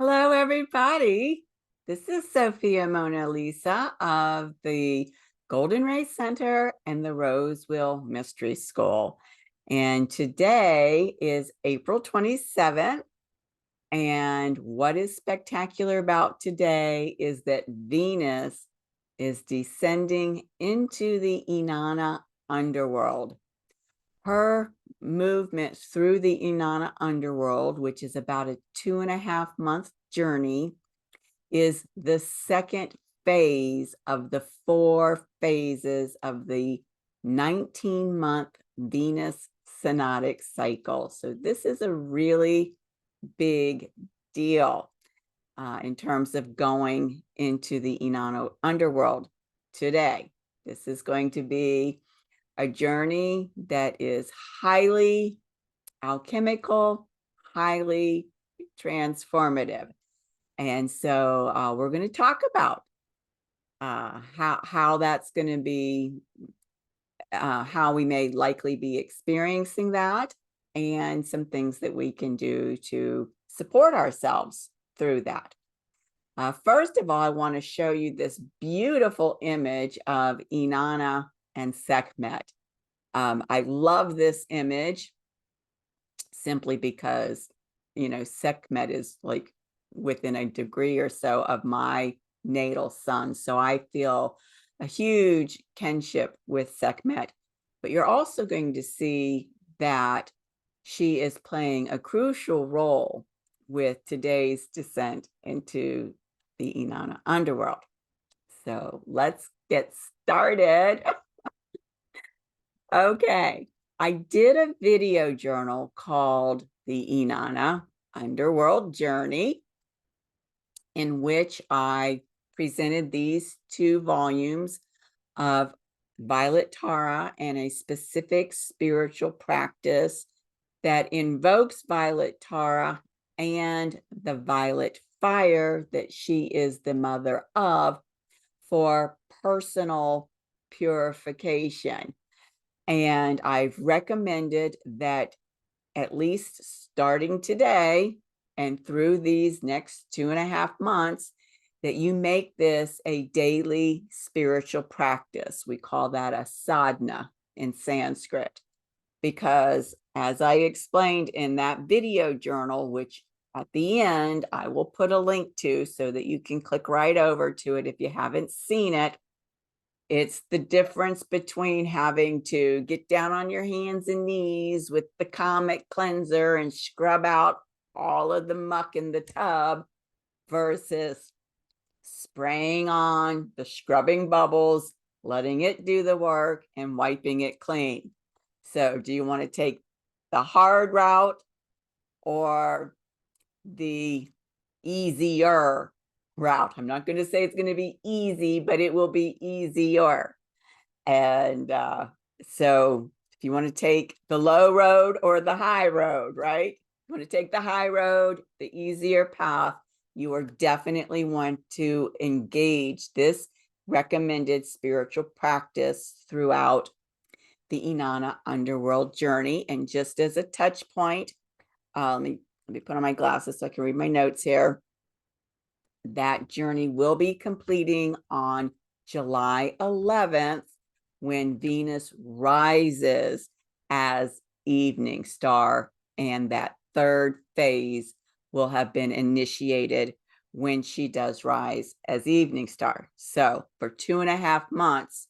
Hello, everybody. This is Sophia Mona Lisa of the Golden Ray Center and the Roseville Mystery School. And today is April 27th. And what is spectacular about today is that Venus is descending into the Inanna Underworld. Her movement through the Inanna Underworld, which is about a 2.5-month journey, is the second phase of the 4 phases of the 19-month Venus synodic cycle. So this is a really big deal in terms of going into the Inanna Underworld today. This is going to be a journey that is highly alchemical, highly transformative. And so we're going to talk about how that's going to be, how we may likely be experiencing that, and some things that we can do to support ourselves through that. First of all, I want to show you this beautiful image of Inanna and Sekhmet. I love this image simply because, Sekhmet is like within a degree or so of my natal sun. So I feel a huge kinship with Sekhmet. But you're also going to see that she is playing a crucial role with today's descent into the Inanna Underworld. So let's get started. Okay, I did a video journal called the Inanna Underworld Journey, in which I presented these 2 volumes of Violet Tara and a specific spiritual practice that invokes Violet Tara and the violet fire that she is the mother of for personal purification. And I've recommended that at least starting today and through these next 2.5 months, that you make this a daily spiritual practice. We call that a sadhana in Sanskrit, because as I explained in that video journal, which at the end I will put a link to so that you can click right over to it if you haven't seen it. It's the difference between having to get down on your hands and knees with the Comet cleanser and scrub out all of the muck in the tub versus spraying on the scrubbing bubbles, letting it do the work, and wiping it clean. So do you want to take the hard route or the easier route? I'm not going to say it's going to be easy, but it will be easier. And so if you want to take the low road or the high road, right? You want to take the high road, the easier path, you are definitely want to engage this recommended spiritual practice throughout the Inanna Underworld journey. And just as a touch point, let me put on my glasses so I can read my notes here. That journey will be completing on July 11th, when Venus rises as evening star, and that 3rd phase will have been initiated when she does rise as evening star. So for 2.5 months,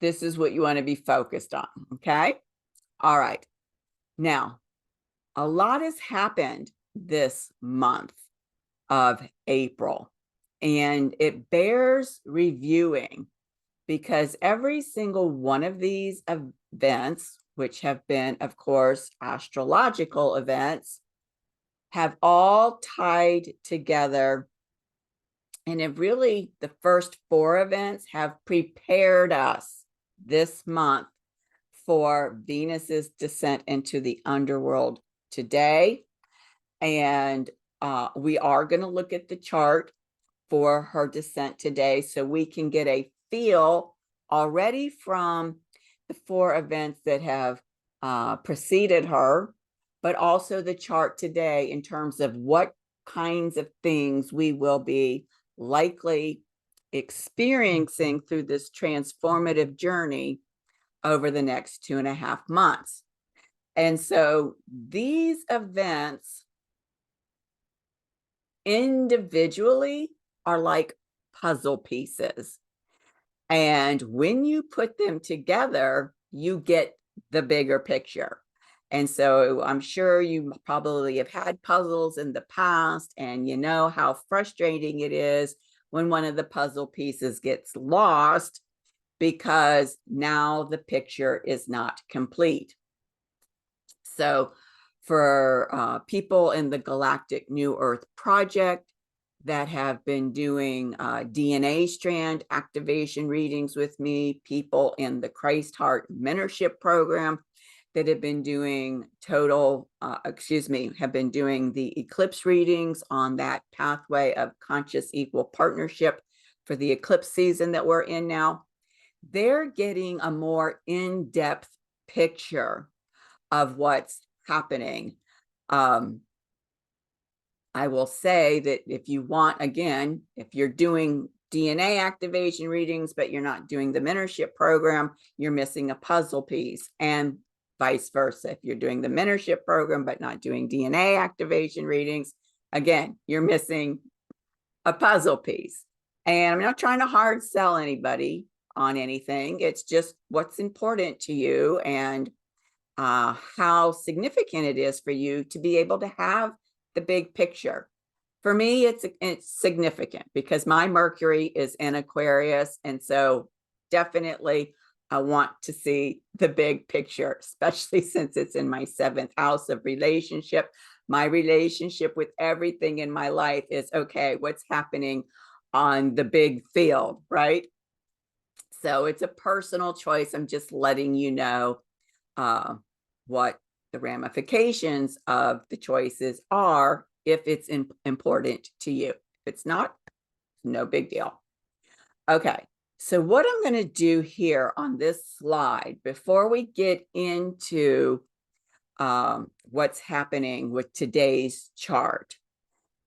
this is what you want to be focused on. Okay. All right. Now, a lot has happened this month of April, and it bears reviewing because every single one of these events, which have been, of course, astrological events, have all tied together. And it really, the first 4 events have prepared us this month for Venus's descent into the underworld today. And we are going to look at the chart for her descent today so we can get a feel already from the 4 events that have preceded her, but also the chart today in terms of what kinds of things we will be likely experiencing through this transformative journey over the next 2.5 months. And so these events individually are like puzzle pieces. And when you put them together, you get the bigger picture. And so I'm sure you probably have had puzzles in the past, and you know how frustrating it is when one of the puzzle pieces gets lost because now the picture is not complete. So for people in the Galactic New Earth Project that have been doing DNA strand activation readings with me, people in the Christ Heart Mentorship Program that have been doing have been doing the eclipse readings on that pathway of conscious equal partnership for the eclipse season that we're in now, they're getting a more in-depth picture of what's happening. I will say that if you want, again, if you're doing DNA activation readings, but you're not doing the mentorship program, you're missing a puzzle piece, and vice versa. If you're doing the mentorship program, but not doing DNA activation readings, again, you're missing a puzzle piece. And I'm not trying to hard sell anybody on anything. It's just what's important to you and how significant it is for you to be able to have the big picture. For me, it's significant because my Mercury is in Aquarius. And so definitely I want to see the big picture, especially since it's in my 7th house of relationship. My relationship with everything in my life is, okay, what's happening on the big field, right? So it's a personal choice. I'm just letting you know what the ramifications of the choices are if it's important to you. If it's not, no big deal. Okay, so what I'm going to do here on this slide before we get into what's happening with today's chart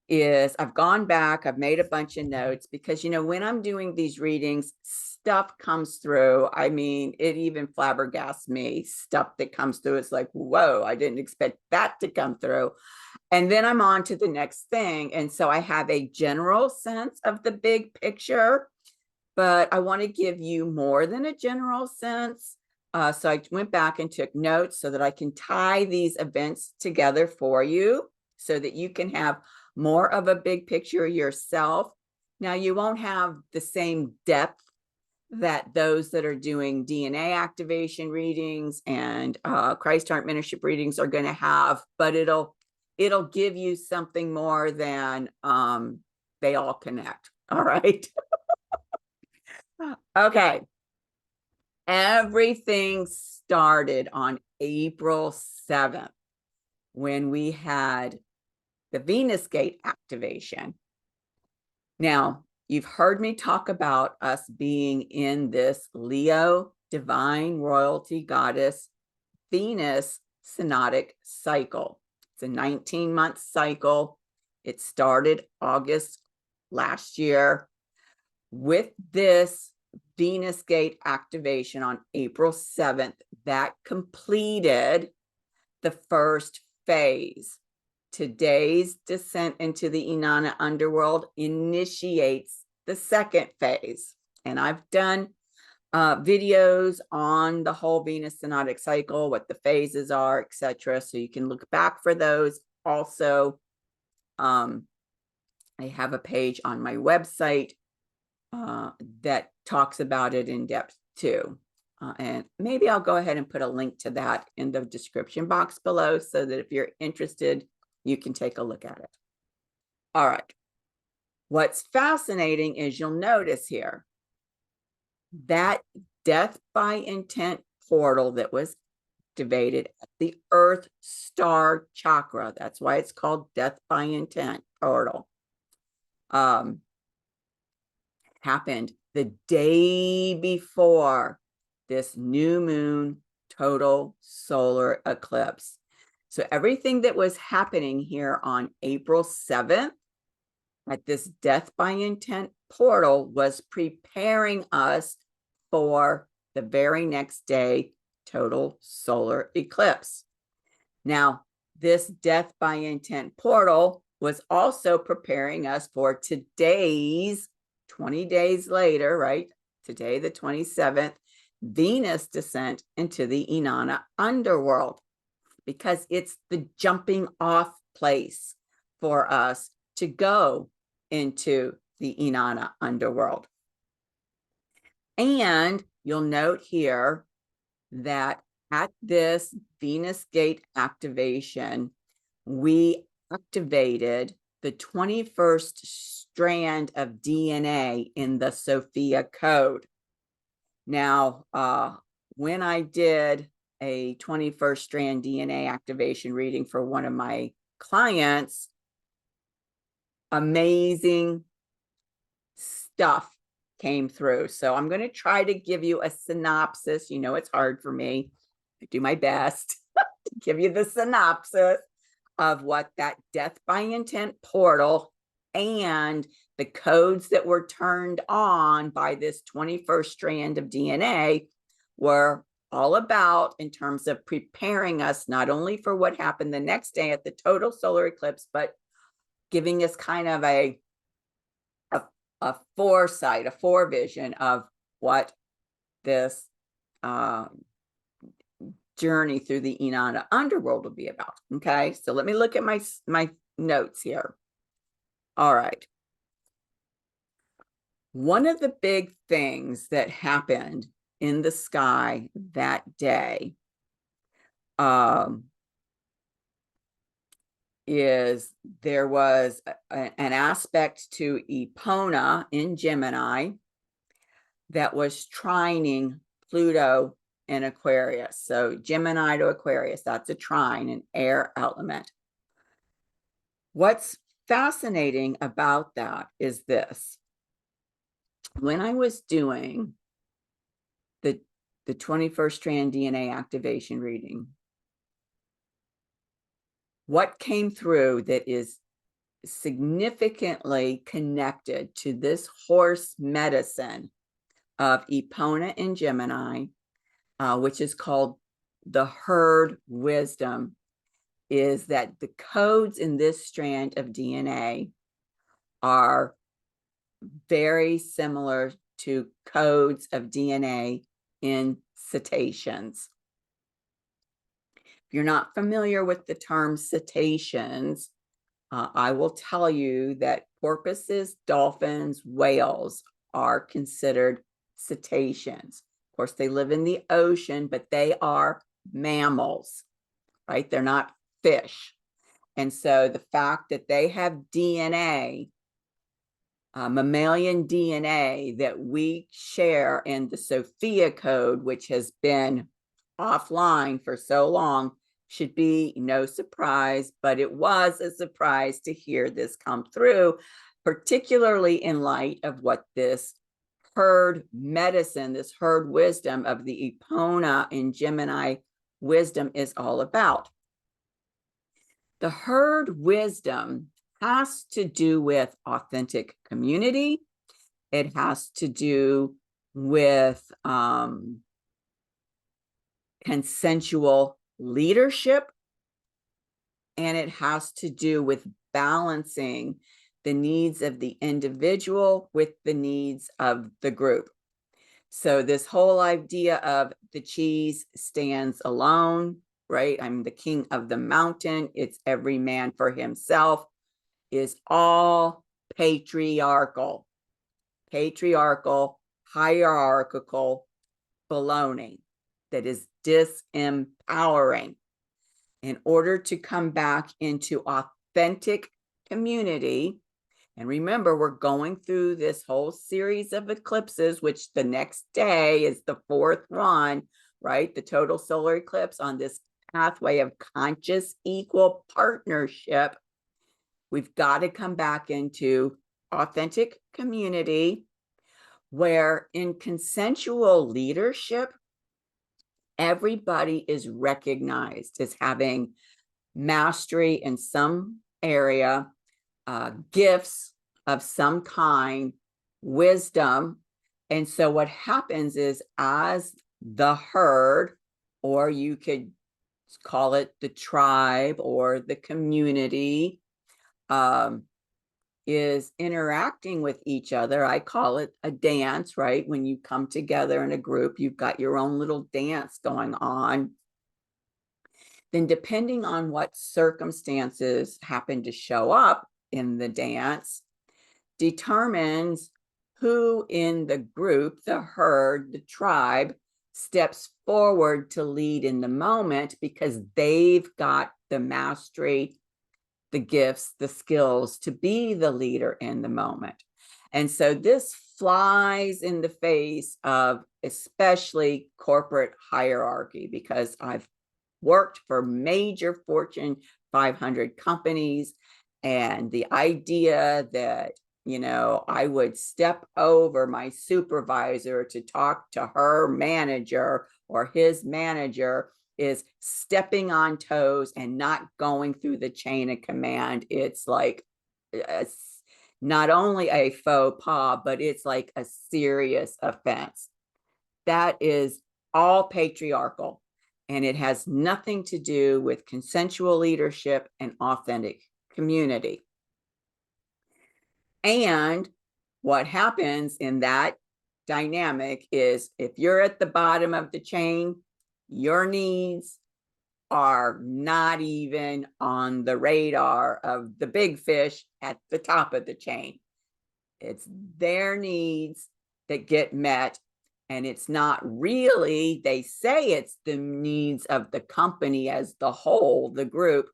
is I've gone back, I've made a bunch of notes because, you know, when I'm doing these readings, stuff comes through. I mean, it even flabbergasts me, stuff that comes through. It's like, whoa, I didn't expect that to come through. And then I'm on to the next thing. And so I have a general sense of the big picture, but I want to give you more than a general sense. So I went back and took notes so that I can tie these events together for you so that you can have more of a big picture yourself. Now, you won't have the same depth that those that are doing DNA activation readings and Christ Heart Mentorship readings are going to have, but it'll give you something more than they all connect. All right. Okay. Everything started on April 7th when we had the Venus Gate activation. Now, you've heard me talk about us being in this Leo divine royalty goddess Venus synodic cycle. It's a 19-month cycle. It started August last year. With this Venus Gate activation on April 7th, that completed the first phase. Today's descent into the Inanna Underworld initiates the second phase. And I've done videos on the whole Venus synodic cycle, what the phases are, etc. So you can look back for those. Also, I have a page on my website that talks about it in depth too. And maybe I'll go ahead and put a link to that in the description box below so that if you're interested, you can take a look at it. All right. What's fascinating is you'll notice here that death by intent portal that was activated at the Earth Star Chakra. That's why it's called death by intent portal. Happened the day before this new moon total solar eclipse. So everything that was happening here on April 7th at this Death by Intent portal was preparing us for the very next day total solar eclipse. Now, this Death by Intent portal was also preparing us for today's 20 days later, right? Today, the 27th, Venus descent into the Inanna Underworld, because it's the jumping off place for us to go into the Inanna Underworld. And you'll note here that at this Venus gate activation, we activated the 21st strand of DNA in the Sophia code. Now, when I did a 21st strand DNA activation reading for one of my clients, amazing stuff came through. So I'm going to try to give you a synopsis. You know, it's hard for me. I do my best to give you the synopsis of what that Death by Intent portal and the codes that were turned on by this 21st strand of DNA were all about, in terms of preparing us not only for what happened the next day at the total solar eclipse, but giving us kind of a foresight, a forevision of what this journey through the Inanna Underworld will be about. Okay, so let me look at my notes here. All right. One of the big things that happened in the sky that day is there was an aspect to Epona in Gemini that was trining Pluto in Aquarius. So Gemini to Aquarius, that's a trine, an air element. What's fascinating about that is this. When I was doing the 21st strand DNA activation reading, what came through that is significantly connected to this horse medicine of Epona in Gemini, which is called the herd wisdom, is that the codes in this strand of DNA are very similar to codes of DNA in cetaceans. If you're not familiar with the term cetaceans, I will tell you that porpoises, dolphins, whales are considered cetaceans. Of course, they live in the ocean, but they are mammals, right? They're not fish. And so the fact that they have DNA, mammalian DNA that we share in the Sophia code, which has been offline for so long, should be no surprise, but it was a surprise to hear this come through, particularly in light of what this herd medicine, this herd wisdom of the Epona in Gemini wisdom is all about. The herd wisdom has to do with authentic community. It has to do with consensual leadership, and it has to do with balancing the needs of the individual with the needs of the group. So this whole idea of the cheese stands alone, right? I'm the king of the mountain. It's every man for himself, is all patriarchal, hierarchical baloney that is disempowering. In order to come back into authentic community, and remember, we're going through this whole series of eclipses, which the next day is the fourth one, right? The total solar eclipse on this pathway of conscious equal partnership. We've got to come back into authentic community where in consensual leadership, everybody is recognized as having mastery in some area, gifts of some kind, wisdom. And so what happens is, as the herd, or you could call it the tribe or the community, is interacting with each other. I call it a dance, right? When you come together in a group, you've got your own little dance going on. Then, depending on what circumstances happen to show up in the dance, determines who in the group, the herd, the tribe, steps forward to lead in the moment, because they've got the mastery, the gifts, the skills to be the leader in the moment. And so this flies in the face of especially corporate hierarchy, because I've worked for major Fortune 500 companies, and the idea that, you know, I would step over my supervisor to talk to her manager or his manager is stepping on toes and not going through the chain of command. It's like, it's not only a faux pas, but it's like a serious offense. That is all patriarchal, and it has nothing to do with consensual leadership and authentic community. And what happens in that dynamic is, if you're at the bottom of the chain, your needs are not even on the radar of the big fish at the top of the chain. It's their needs that get met. And it's not really, they say it's the needs of the company as the whole, the group.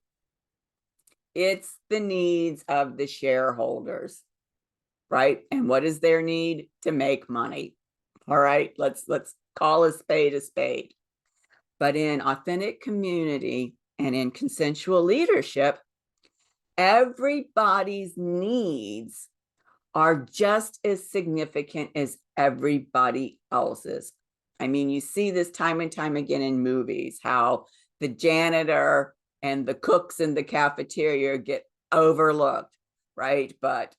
It's the needs of the shareholders, right? And what is their need? To make money. All right, let's call a spade a spade. But in authentic community and in consensual leadership, everybody's needs are just as significant as everybody else's. I mean, you see this time and time again in movies, how the janitor and the cooks in the cafeteria get overlooked, right? But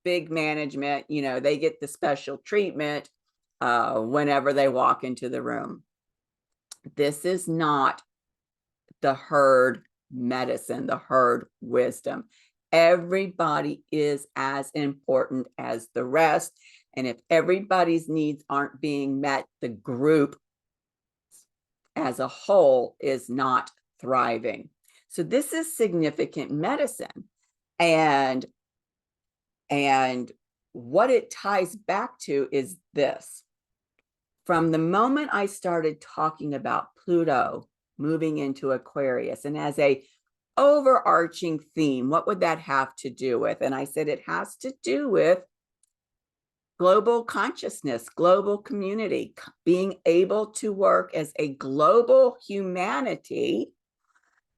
big management, you know, they get the special treatment whenever they walk into the room. This is not the herd medicine, the herd wisdom. Everybody is as important as the rest. And if everybody's needs aren't being met, the group as a whole is not thriving. So this is significant medicine. And what it ties back to is this. From the moment I started talking about Pluto moving into Aquarius, and as a overarching theme, what would that have to do with? And I said, it has to do with global consciousness, global community, being able to work as a global humanity.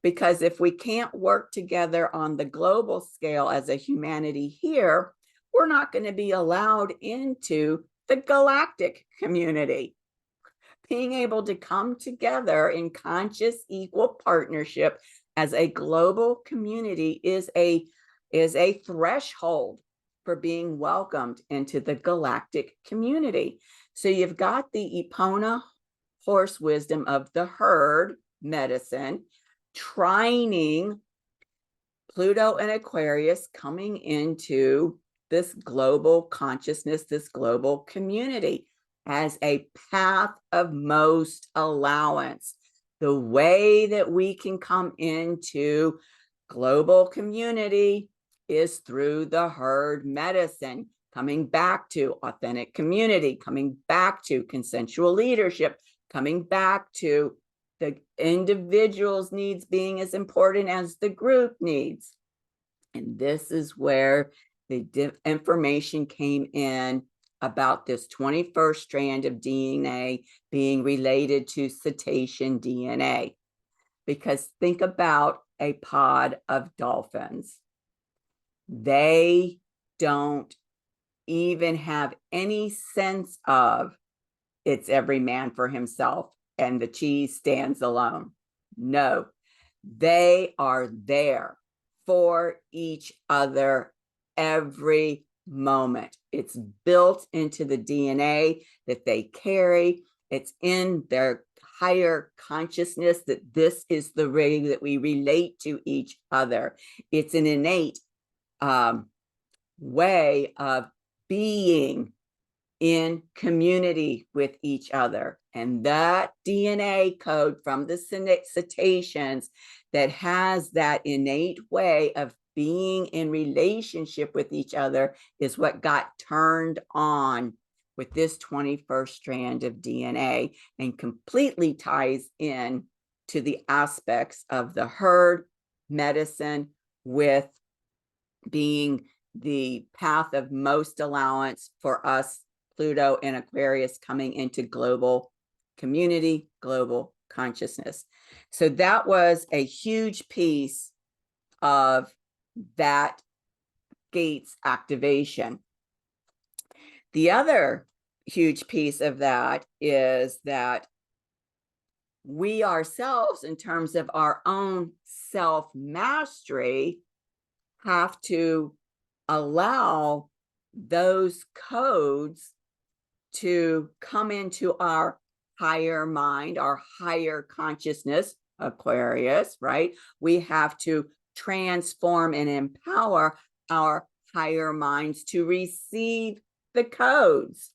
Because if we can't work together on the global scale as a humanity here, we're not going to be allowed into the galactic community. Being able to come together in conscious, equal partnership as a global community is a threshold for being welcomed into the galactic community. So you've got the Epona horse wisdom of the herd medicine, trining Pluto and Aquarius, coming into this global consciousness, this global community, as a path of most allowance. The way that we can come into global community is through the herd medicine, coming back to authentic community, coming back to consensual leadership, coming back to the individual's needs being as important as the group needs. And this is where the information came in about this 21st strand of DNA being related to cetacean DNA. Because think about a pod of dolphins. They don't even have any sense of it's every man for himself and the cheese stands alone. No, They are there for each other every moment. It's built into the DNA that they carry. It's in their higher consciousness that this is the way that we relate to each other. It's an innate way of being in community with each other. And that DNA code from the cetaceans that has that innate way of being in relationship with each other is what got turned on with this 21st strand of DNA and completely ties in to the aspects of the herd medicine with being the path of most allowance for us, Pluto and Aquarius, coming into global community, global consciousness. So that was a huge piece of that gates activation. The other huge piece of that is that we ourselves, in terms of our own self-mastery, have to allow those codes to come into our higher mind, our higher consciousness, Aquarius, right? We have to transform and empower our higher minds to receive the codes.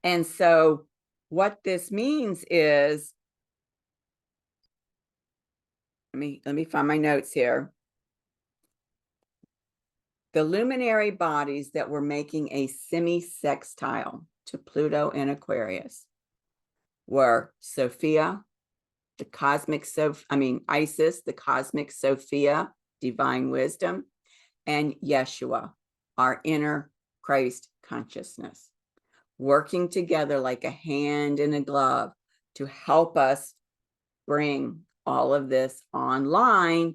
And so what this means is, let me find my notes here. The luminary bodies that were making a semi-sextile to Pluto and Aquarius were Sophia, the cosmic Isis, the cosmic Sophia, divine wisdom, and Yeshua, our inner Christ consciousness, working together like a hand in a glove to help us bring all of this online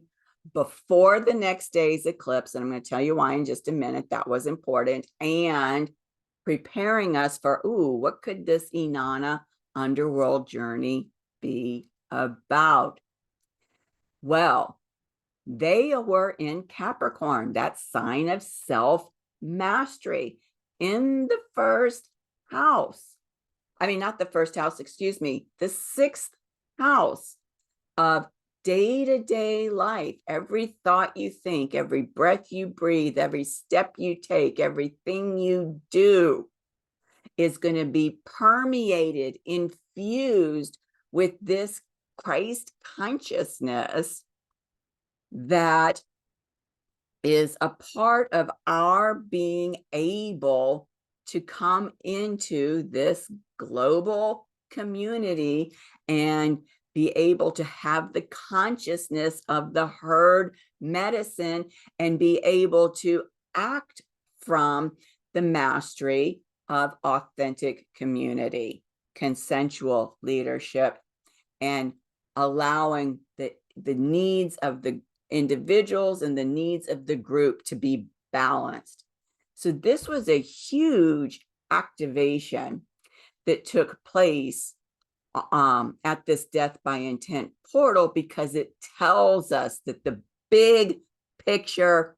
before the next day's eclipse. And I'm going to tell you why in just a minute. That was important. And preparing us for, what could this Inanna Underworld journey be about? Well, they were in Capricorn, that sign of self-mastery, in the first house. Not the first house, excuse me, the sixth house of day-to-day life. Every thought you think, every breath you breathe, every step you take, everything you do is going to be permeated, infused with this Christ consciousness that is a part of our being able to come into this global community and be able to have the consciousness of the herd medicine and be able to act from the mastery of authentic community, consensual leadership, and allowing the needs of the individuals and the needs of the group to be balanced. So this was a huge activation that took place at this death by intent portal, because it tells us that the big picture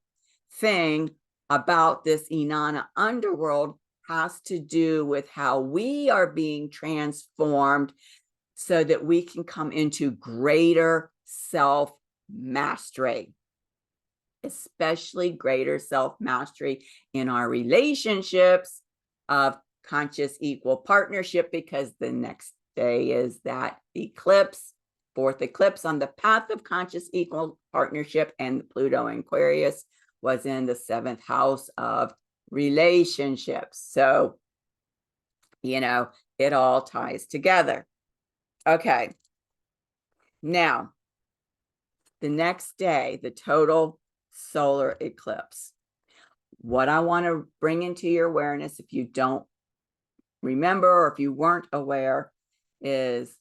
thing about this Inanna Underworld has to do with how we are being transformed so that we can come into greater self-mastery, especially greater self-mastery in our relationships of conscious equal partnership, because the next day is that eclipse, fourth eclipse on the path of conscious equal partnership, and Pluto in Aquarius was in the seventh house of relationships. So, it all ties together. Okay. Now, the next day, the total solar eclipse. What I want to bring into your awareness, if you don't remember or if you weren't aware, is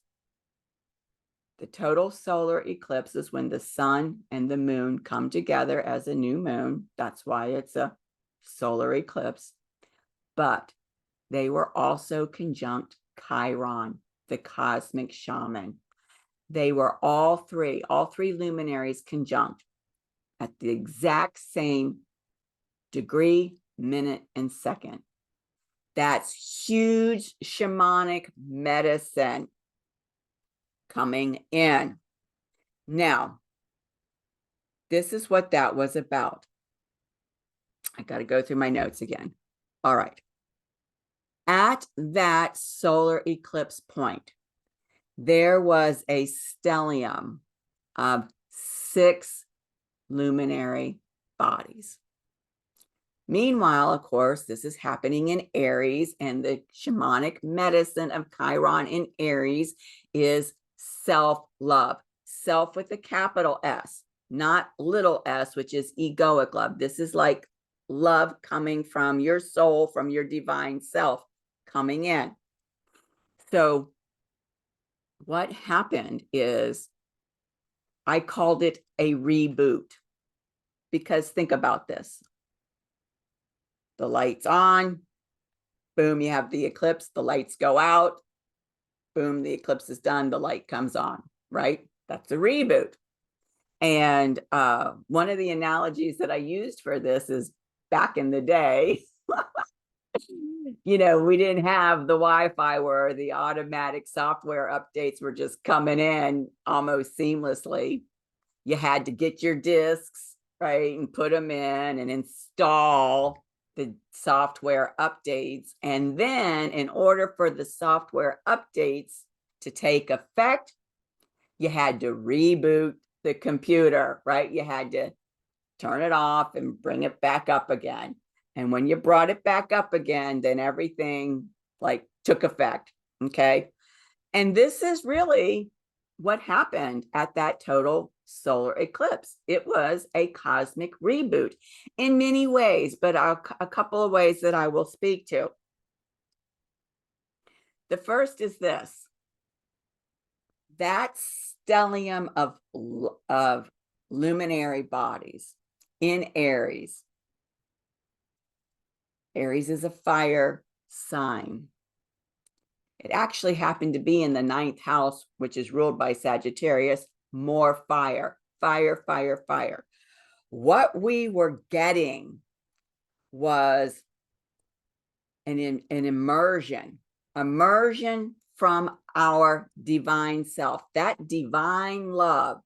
the total solar eclipse is when the sun and the moon come together as a new moon. That's why it's a solar eclipse. But they were also conjunct Chiron, the cosmic shaman. they were all three luminaries conjunct at the exact same degree, minute, and second. That's huge shamanic medicine coming in. Now, this is what that was about. I got to go through my notes again. All right. At that solar eclipse point, there was a stellium of 6 luminary bodies. Meanwhile, of course, this is happening in Aries, and the shamanic medicine of Chiron in Aries is self-love. Self with a capital S, not little s, which is egoic love. This is like love coming from your soul, from your divine self coming in. So what happened is I called it a reboot, because think about this. The light's on, boom, you have the eclipse, the lights go out, boom, the eclipse is done, the light comes on, right? That's a reboot. And one of the analogies that I used for this is back in the day, you know, we didn't have the Wi-Fi where the automatic software updates were just coming in almost seamlessly. You had to get your discs, right, and put them in and install the software updates. And then in order for the software updates to take effect, you had to reboot the computer, right? You had to turn it off and bring it back up again. And when you brought it back up again, then everything like took effect, okay? And this is really what happened at that total solar eclipse. It was a cosmic reboot in many ways, but a couple of ways that I will speak to. The first is this. That stellium of luminary bodies in Aries. Aries is a fire sign. It actually happened to be in the 9th house, which is ruled by Sagittarius, more fire, fire, fire, fire. What we were getting was an immersion from our divine self. That divine love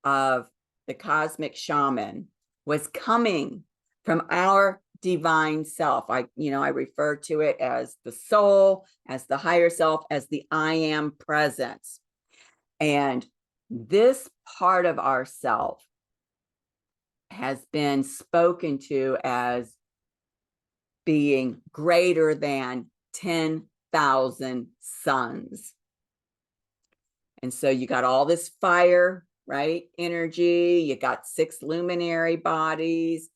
of the cosmic shaman was coming from our divine self. I refer to it as the soul, as the higher self, as the I am presence. And this part of ourself has been spoken to as being greater than 10,000 suns. And so you got all this fire, right? Energy, you got 6 luminary bodies.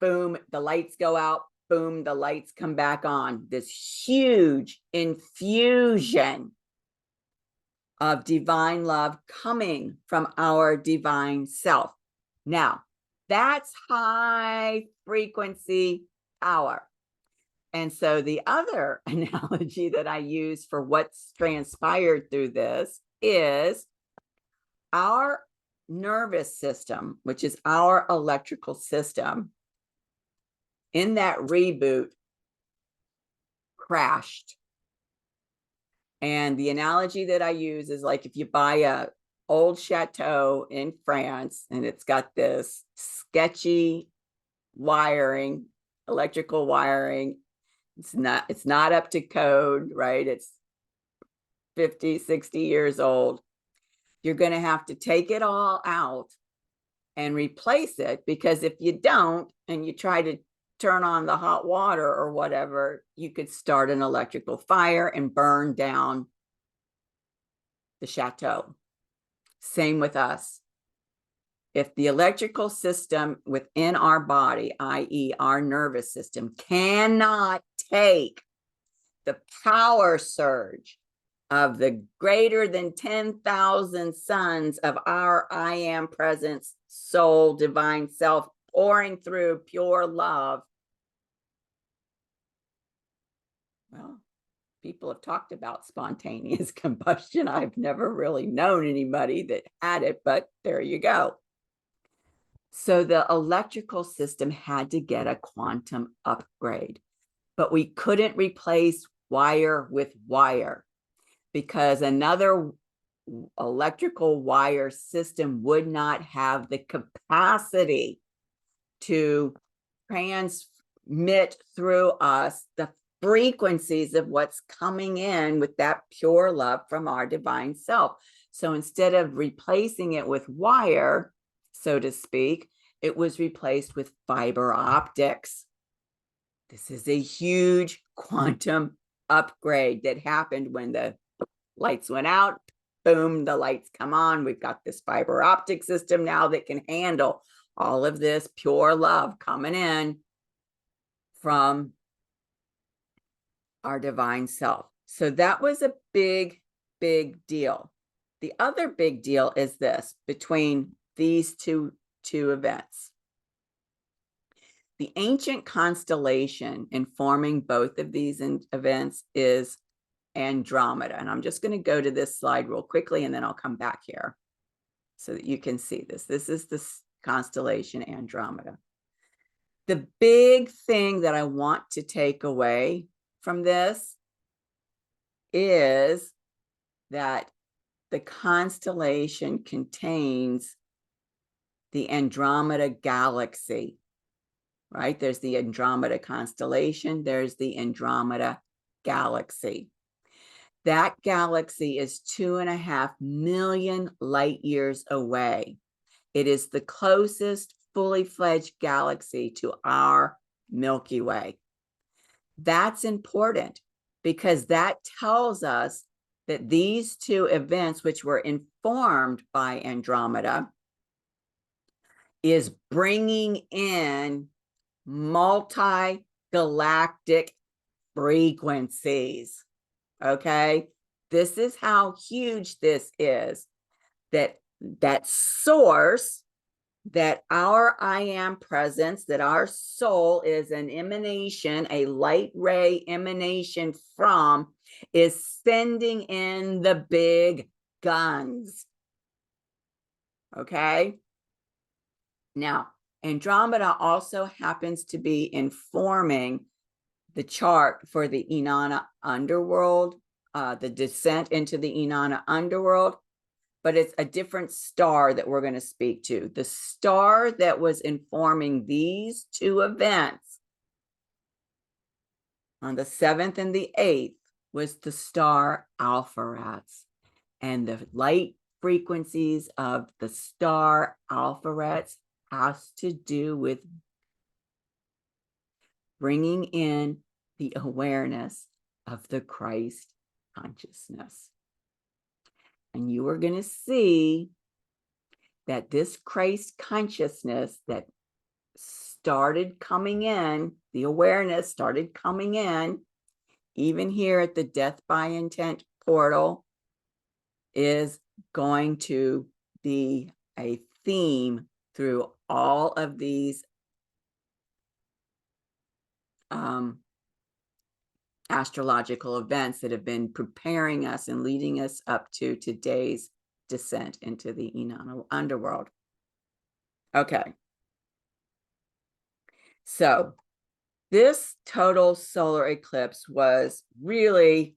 Boom, the lights go out. Boom, the lights come back on. This huge infusion of divine love coming from our divine self. Now, that's high frequency power. And so the other analogy that I use for what's transpired through this is our nervous system, which is our electrical system, in that reboot crashed. And the analogy that I use is like if you buy a old chateau in France and it's got this sketchy wiring, electrical wiring, it's not up to code, right? It's 50, 60 years old. You're going to have to take it all out and replace it, because if you don't and you try to turn on the hot water or whatever, you could start an electrical fire and burn down the chateau. Same with us. If the electrical system within our body, i.e. our nervous system, cannot take the power surge of the greater than 10,000 suns of our I am presence, soul, divine self, pouring through pure love, well, people have talked about spontaneous combustion. I've never really known anybody that had it, but there you go. So the electrical system had to get a quantum upgrade, but we couldn't replace wire with wire because another electrical wire system would not have the capacity to transmit through us the frequencies of what's coming in with that pure love from our divine self. So instead of replacing it with wire, so to speak, it was replaced with fiber optics. This is a huge quantum upgrade that happened when the lights went out. Boom, the lights come on. We've got this fiber optic system now that can handle all of this pure love coming in from our divine self. So that was a big, big deal. The other big deal is this between these two events. The ancient constellation informing both of these events is Andromeda. And I'm just going to go to this slide real quickly, and then I'll come back here so that you can see this. This is the constellation Andromeda. The big thing that I want to take away from this is that the constellation contains the Andromeda galaxy, right? There's the Andromeda constellation. There's the Andromeda galaxy. That galaxy is 2.5 million light years away. It is the closest fully fledged galaxy to our Milky Way. That's important because that tells us that these two events, which were informed by Andromeda, is bringing in multi-galactic frequencies. Okay, this is how huge this is, that source, that our I am presence, that our soul is an emanation, a light ray emanation from, is sending in the big guns. Okay. Now, Andromeda also happens to be informing the chart for the Inanna Underworld, the descent into the Inanna Underworld, but it's a different star that we're going to speak to. The star that was informing these two events on the 7th and the 8th was the star Alpheratz, and the light frequencies of the star Alpheratz has to do with bringing in the awareness of the Christ consciousness. And you are going to see that this Christ consciousness that started coming in, the awareness started coming in, even here at the Death by Intent portal, is going to be a theme through all of these astrological events that have been preparing us and leading us up to today's descent into the Inanna Underworld. Okay. So this total solar eclipse was really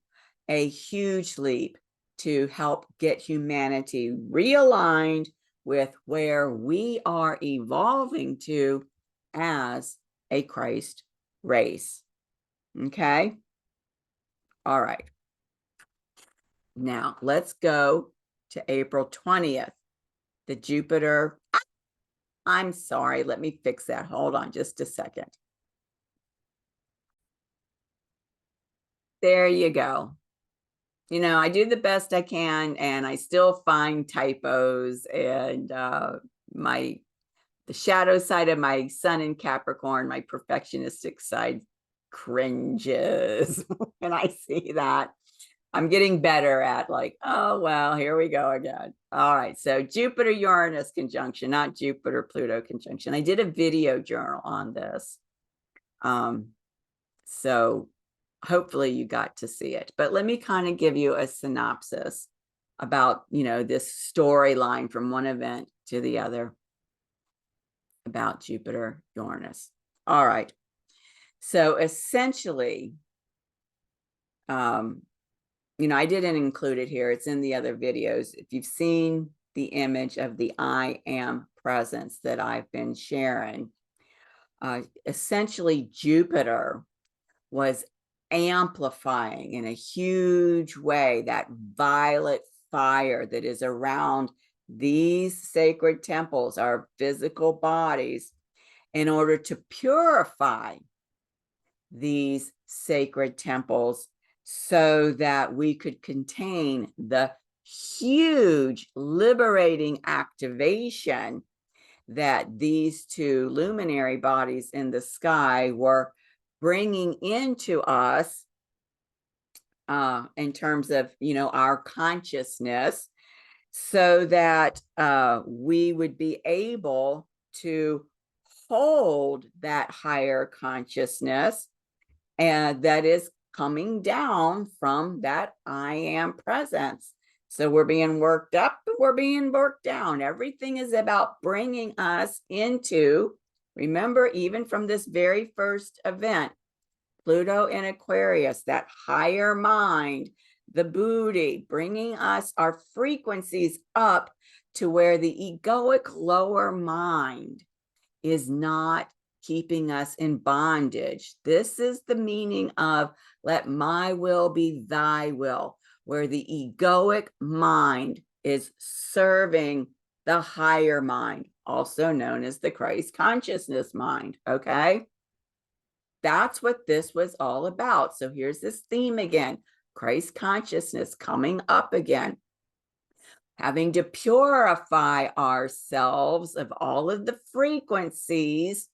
a huge leap to help get humanity realigned with where we are evolving to as a Christ race. Okay. All right. Now let's go to April 20th. The Jupiter. I'm sorry. Let me fix that. Hold on just a second. There you go. You know, I do the best I can, and I still find typos, and the shadow side of my sun in Capricorn, my perfectionistic side, cringes when I see that. I'm getting better at like, oh, well, here we go again. All right. So Jupiter-Uranus conjunction, not Jupiter-Pluto conjunction. I did a video journal on this. So hopefully you got to see it. But let me kind of give you a synopsis about, this storyline from one event to the other about Jupiter, Uranus. All right. So essentially, I didn't include it here. It's in the other videos. If you've seen the image of the I am presence that I've been sharing, essentially Jupiter was amplifying in a huge way that violet fire that is around these sacred temples, our physical bodies, in order to purify these sacred temples so that we could contain the huge liberating activation that these two luminary bodies in the sky were bringing into us in terms of, our consciousness, so that we would be able to hold that higher consciousness and that is coming down from that I am presence. So we're being worked up, we're being worked down. Everything is about bringing us into, remember, even from this very first event, Pluto in Aquarius, that higher mind, the Buddhi, bringing us our frequencies up to where the egoic lower mind is not keeping us in bondage. This is the meaning of let my will be thy will, where the egoic mind is serving the higher mind, also known as the Christ consciousness mind, okay? That's what this was all about. So here's this theme again, Christ consciousness coming up again, having to purify ourselves of all of the frequencies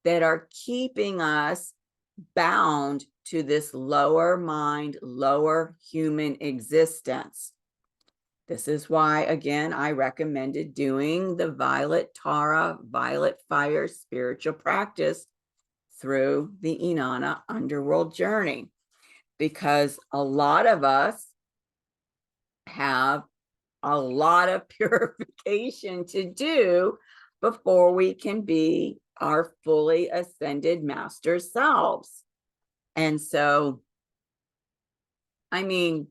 that are keeping us bound to this lower mind, lower human existence. This is why, again, I recommended doing the Violet Tara, Violet Fire spiritual practice through the Inanna Underworld journey, because a lot of us have a lot of purification to do before we can be our fully ascended master selves. And so, I mean,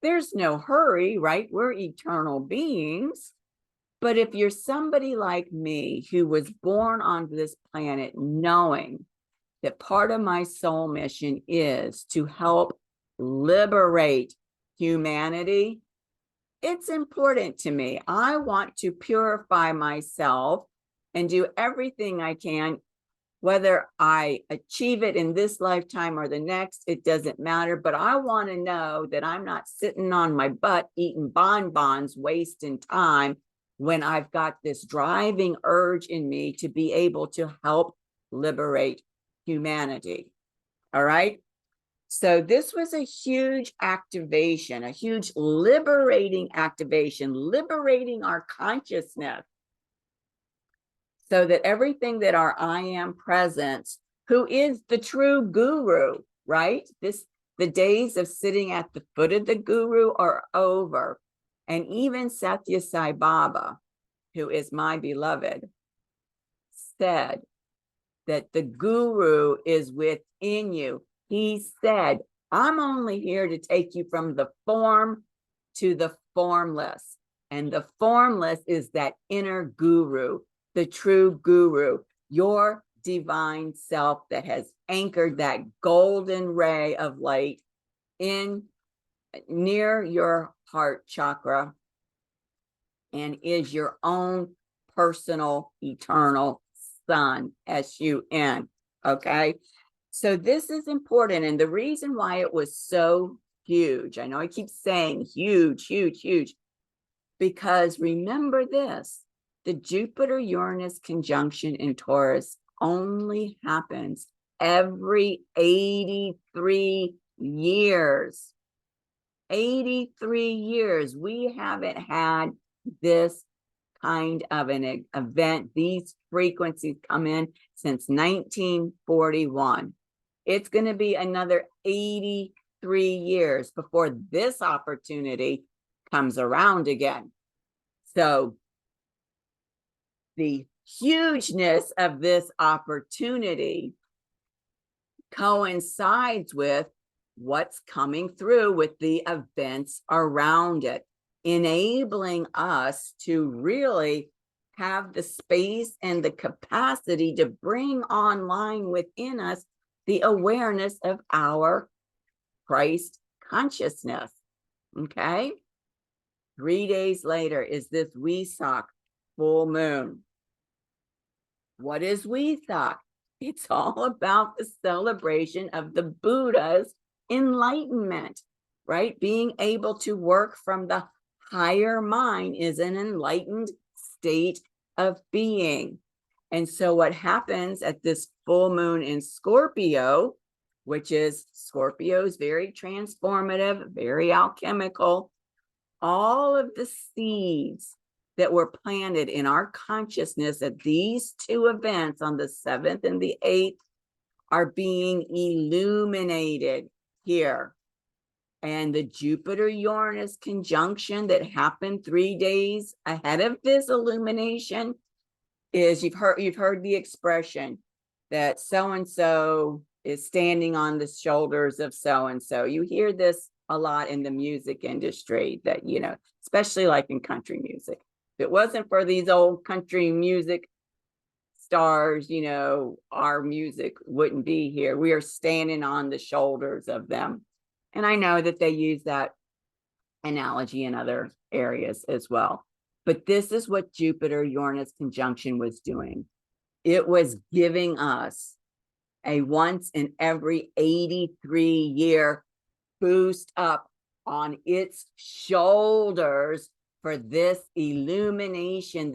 there's no hurry, right? We're eternal beings. But if you're somebody like me who was born on this planet knowing that part of my soul mission is to help liberate humanity, it's important to me. I want to purify myself and do everything I can, whether I achieve it in this lifetime or the next, it doesn't matter. But I want to know that I'm not sitting on my butt eating bonbons, wasting time, when I've got this driving urge in me to be able to help liberate humanity. All right. So this was a huge activation, a huge liberating activation, liberating our consciousness so that everything that our I am presence, who is the true guru, right? The days of sitting at the foot of the guru are over. And even Satya Sai Baba, who is my beloved, said that the guru is within you. He said, I'm only here to take you from the form to the formless. And the formless is that inner guru, the true guru, your divine self that has anchored that golden ray of light in near your heart chakra and is your own personal eternal sun, S-U-N, okay? So this is important. And the reason why it was so huge, I know I keep saying huge, huge, huge, because remember this, the Jupiter-Uranus conjunction in Taurus only happens every 83 years. 83 years. We haven't had this kind of an event, these frequencies come in since 1941. it's going to be another 83 years before this opportunity comes around again. So the hugeness of this opportunity coincides with what's coming through with the events around it, enabling us to really have the space and the capacity to bring online within us the awareness of our Christ consciousness. Okay. 3 days later is this Wesak full moon. What is Wesak? It's all about the celebration of the Buddha's enlightenment, right? Being able to work from the higher mind is an enlightened state of being. And so what happens at this full moon in Scorpio, which is Scorpio's very transformative, very alchemical, all of the seeds that were planted in our consciousness at these two events on the 7th and the 8th are being illuminated here. And the Jupiter-Uranus conjunction that happened 3 days ahead of this illumination is, you've heard the expression that so-and-so is standing on the shoulders of so-and-so. You hear this a lot in the music industry, that, you know, especially like in country music. If it wasn't for these old country music stars, you know, our music wouldn't be here. We are standing on the shoulders of them. And I know that they use that analogy in other areas as well. But this is what Jupiter-Uranus conjunction was doing. It was giving us a once in every 83-year boost up on its shoulders for this illumination,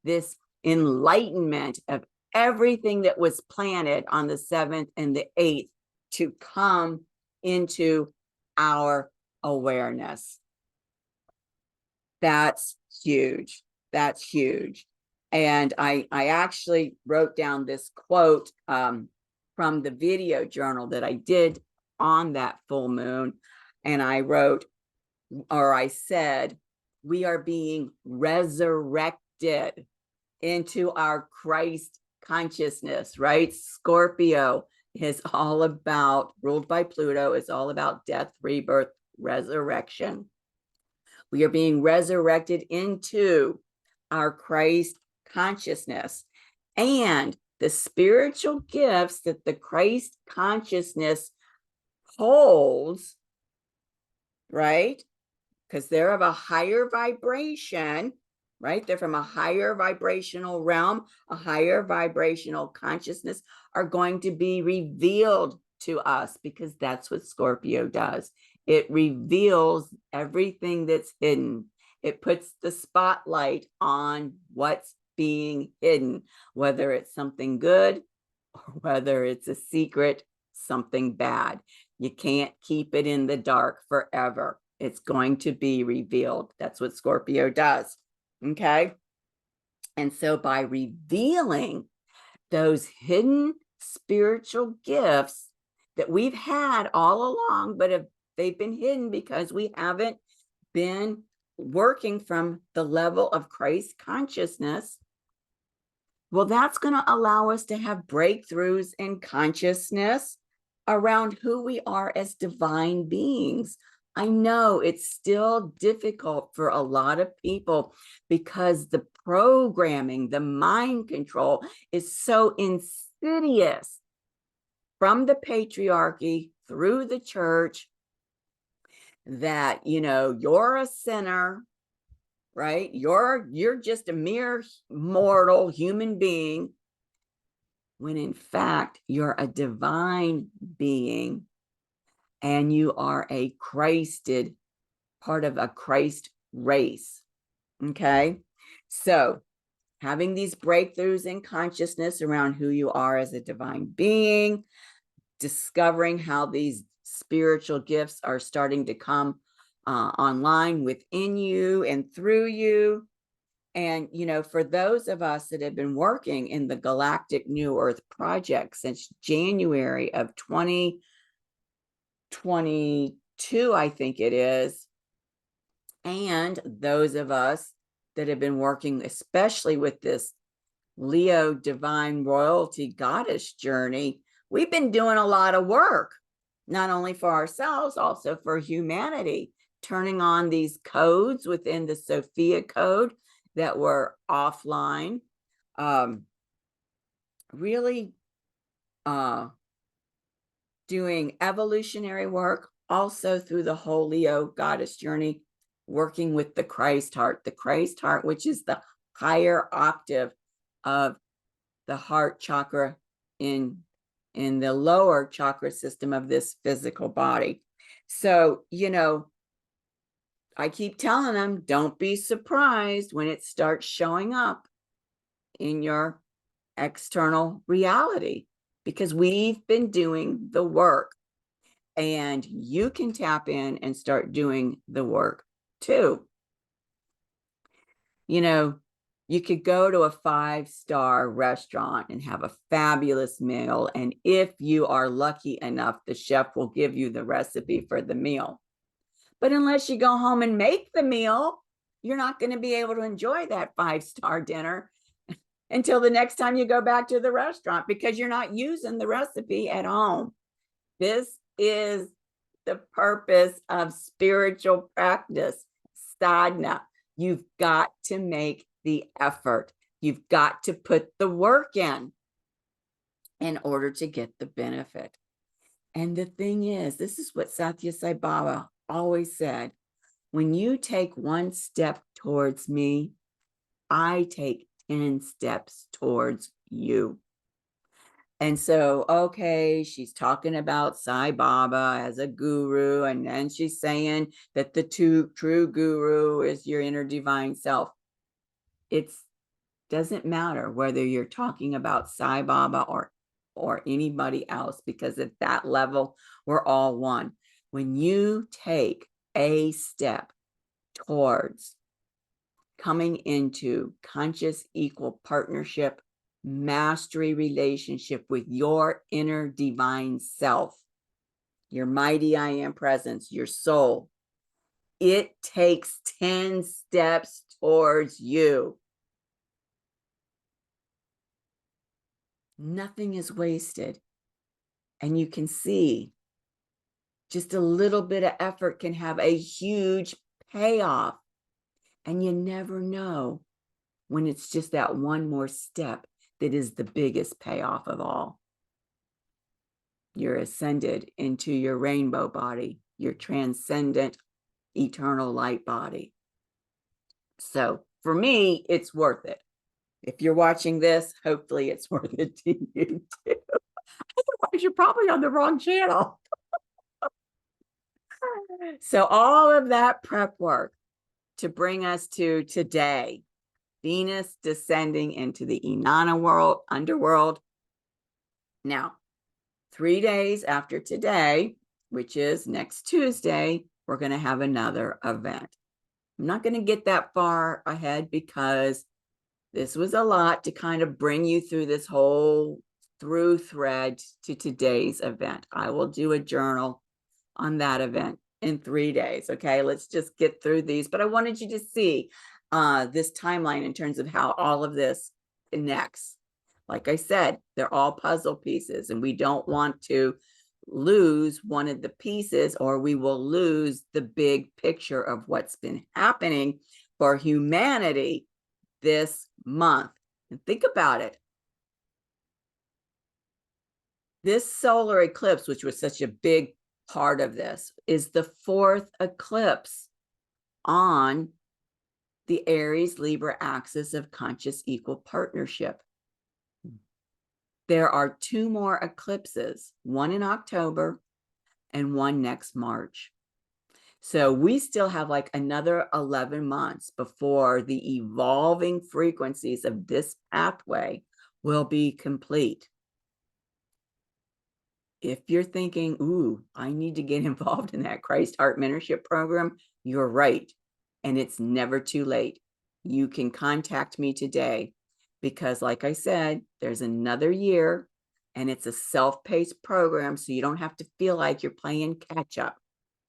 this enlightenment of everything that was planted on the 7th and the 8th to come into our awareness. That's huge. That's huge. And I actually wrote down this quote from the video journal that I did on that full moon. And I wrote, or I said, we are being resurrected into our Christ consciousness, right? Scorpio is all about, ruled by Pluto, is all about death, rebirth, resurrection. We are being resurrected into our Christ consciousness, and the spiritual gifts that the Christ consciousness holds, right? Because they're of a higher vibration, right? They're from a higher vibrational realm, a higher vibrational consciousness, are going to be revealed to us, because that's what Scorpio does. It reveals everything that's hidden. It puts the spotlight on what's being hidden, whether it's something good or whether it's a secret, something bad. You can't keep it in the dark forever. It's going to be revealed. That's what Scorpio does. Okay. And so by revealing those hidden spiritual gifts that we've had all along, but they've been hidden because we haven't been working from the level of Christ consciousness, well, that's going to allow us to have breakthroughs in consciousness around who we are as divine beings. I know it's still difficult for a lot of people because the programming, the mind control is so insidious from the patriarchy through the church that, you know, you're a sinner, right? You're just a mere mortal human being, when in fact you're a divine being and you are a Christed, part of a Christ race. Okay. So having these breakthroughs in consciousness around who you are as a divine being, discovering how these spiritual gifts are starting to come online within you and through you, And, for those of us that have been working in the Galactic New Earth Project since January of 2022, I think it is, and those of us that have been working, especially with this Leo divine royalty goddess journey, we've been doing a lot of work, not only for ourselves, also for humanity, turning on these codes within the Sophia code that were offline, really doing evolutionary work, also through the whole Leo goddess journey, working with the Christ heart, which is the higher octave of the heart chakra in the lower chakra system of this physical body. So, I keep telling them, don't be surprised when it starts showing up in your external reality, because we've been doing the work, and you can tap in and start doing the work too. You could go to a 5-star restaurant and have a fabulous meal. And if you are lucky enough, the chef will give you the recipe for the meal. But unless you go home and make the meal, you're not going to be able to enjoy that 5-star dinner until the next time you go back to the restaurant, because you're not using the recipe at home. This is the purpose of spiritual practice, sadhana. You've got to make the effort. You've got to put the work in order to get the benefit. And the thing is, this is what Satya Sai Baba always said: when you take one step towards me, I take 10 steps towards you. And so, okay, she's talking about Sai Baba as a guru, and then she's saying that the true guru is your inner divine self. It doesn't matter whether you're talking about Sai Baba or anybody else, because at that level, we're all one. When you take a step towards coming into conscious equal partnership, mastery relationship with your inner divine self, your mighty I am presence, your soul, it takes 10 steps towards you. Nothing is wasted. And you can see just a little bit of effort can have a huge payoff. And you never know when it's just that one more step that is the biggest payoff of all. You're ascended into your rainbow body, your transcendent eternal light body. So for me, it's worth it. If you're watching this, hopefully it's worth it to you too. Otherwise, you're probably on the wrong channel. So all of that prep work to bring us to today, Venus descending into the Inanna Underworld. Now, 3 days after today, which is next Tuesday, we're going to have another event. I'm not going to get that far ahead because this was a lot to kind of bring you through this whole through thread to today's event. I will do a journal on that event in 3 days. Okay, let's just get through these. But I wanted you to see this timeline in terms of how all of this connects. Like I said, they're all puzzle pieces, and we don't want to lose one of the pieces, or we will lose the big picture of what's been happening for humanity this month. And think about it. This solar eclipse, which was such a big part of this, is the 4th eclipse on the Aries Libra axis of conscious equal partnership. There are 2 more eclipses, one in October and one next March. So we still have like another 11 months before the evolving frequencies of this pathway will be complete. If you're thinking, ooh, I need to get involved in that Christ Heart Mentorship program, you're right. And it's never too late. you can contact me today, because like I said, there's another year and it's a self-paced program, so you don't have to feel like you're playing catch up.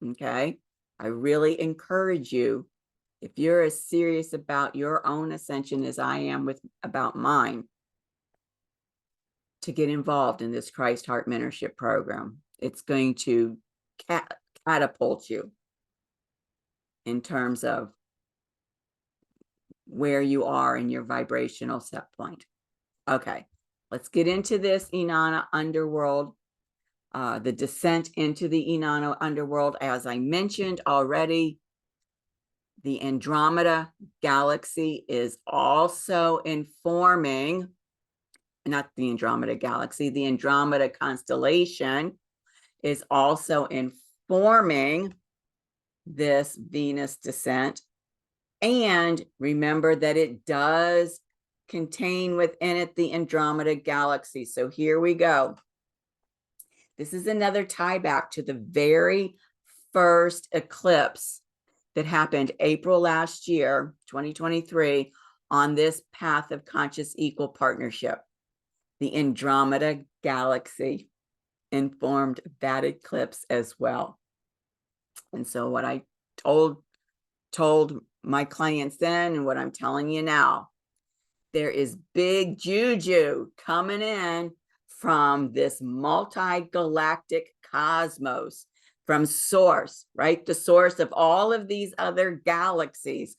Okay. I really encourage you, if you're as serious about your own ascension as I am about mine, to get involved in this Christ Heart Mentorship program. It's going to catapult you in terms of where you are in your vibrational set point. Okay, let's get into this Inanna Underworld, the descent into the Inanna Underworld. As I mentioned already, the Andromeda galaxy is also informing, not the Andromeda galaxy, the Andromeda constellation is also informing this Venus descent. And remember that it does contain within it the Andromeda galaxy. So here we go. This is another tie back to the very first eclipse that happened April last year, 2023, on this path of conscious equal partnership. The Andromeda galaxy informed that eclipse as well. And so what I told my clients then, and what I'm telling you now, there is big juju coming in from this multi-galactic cosmos, from source, right? The source of all of these other galaxies,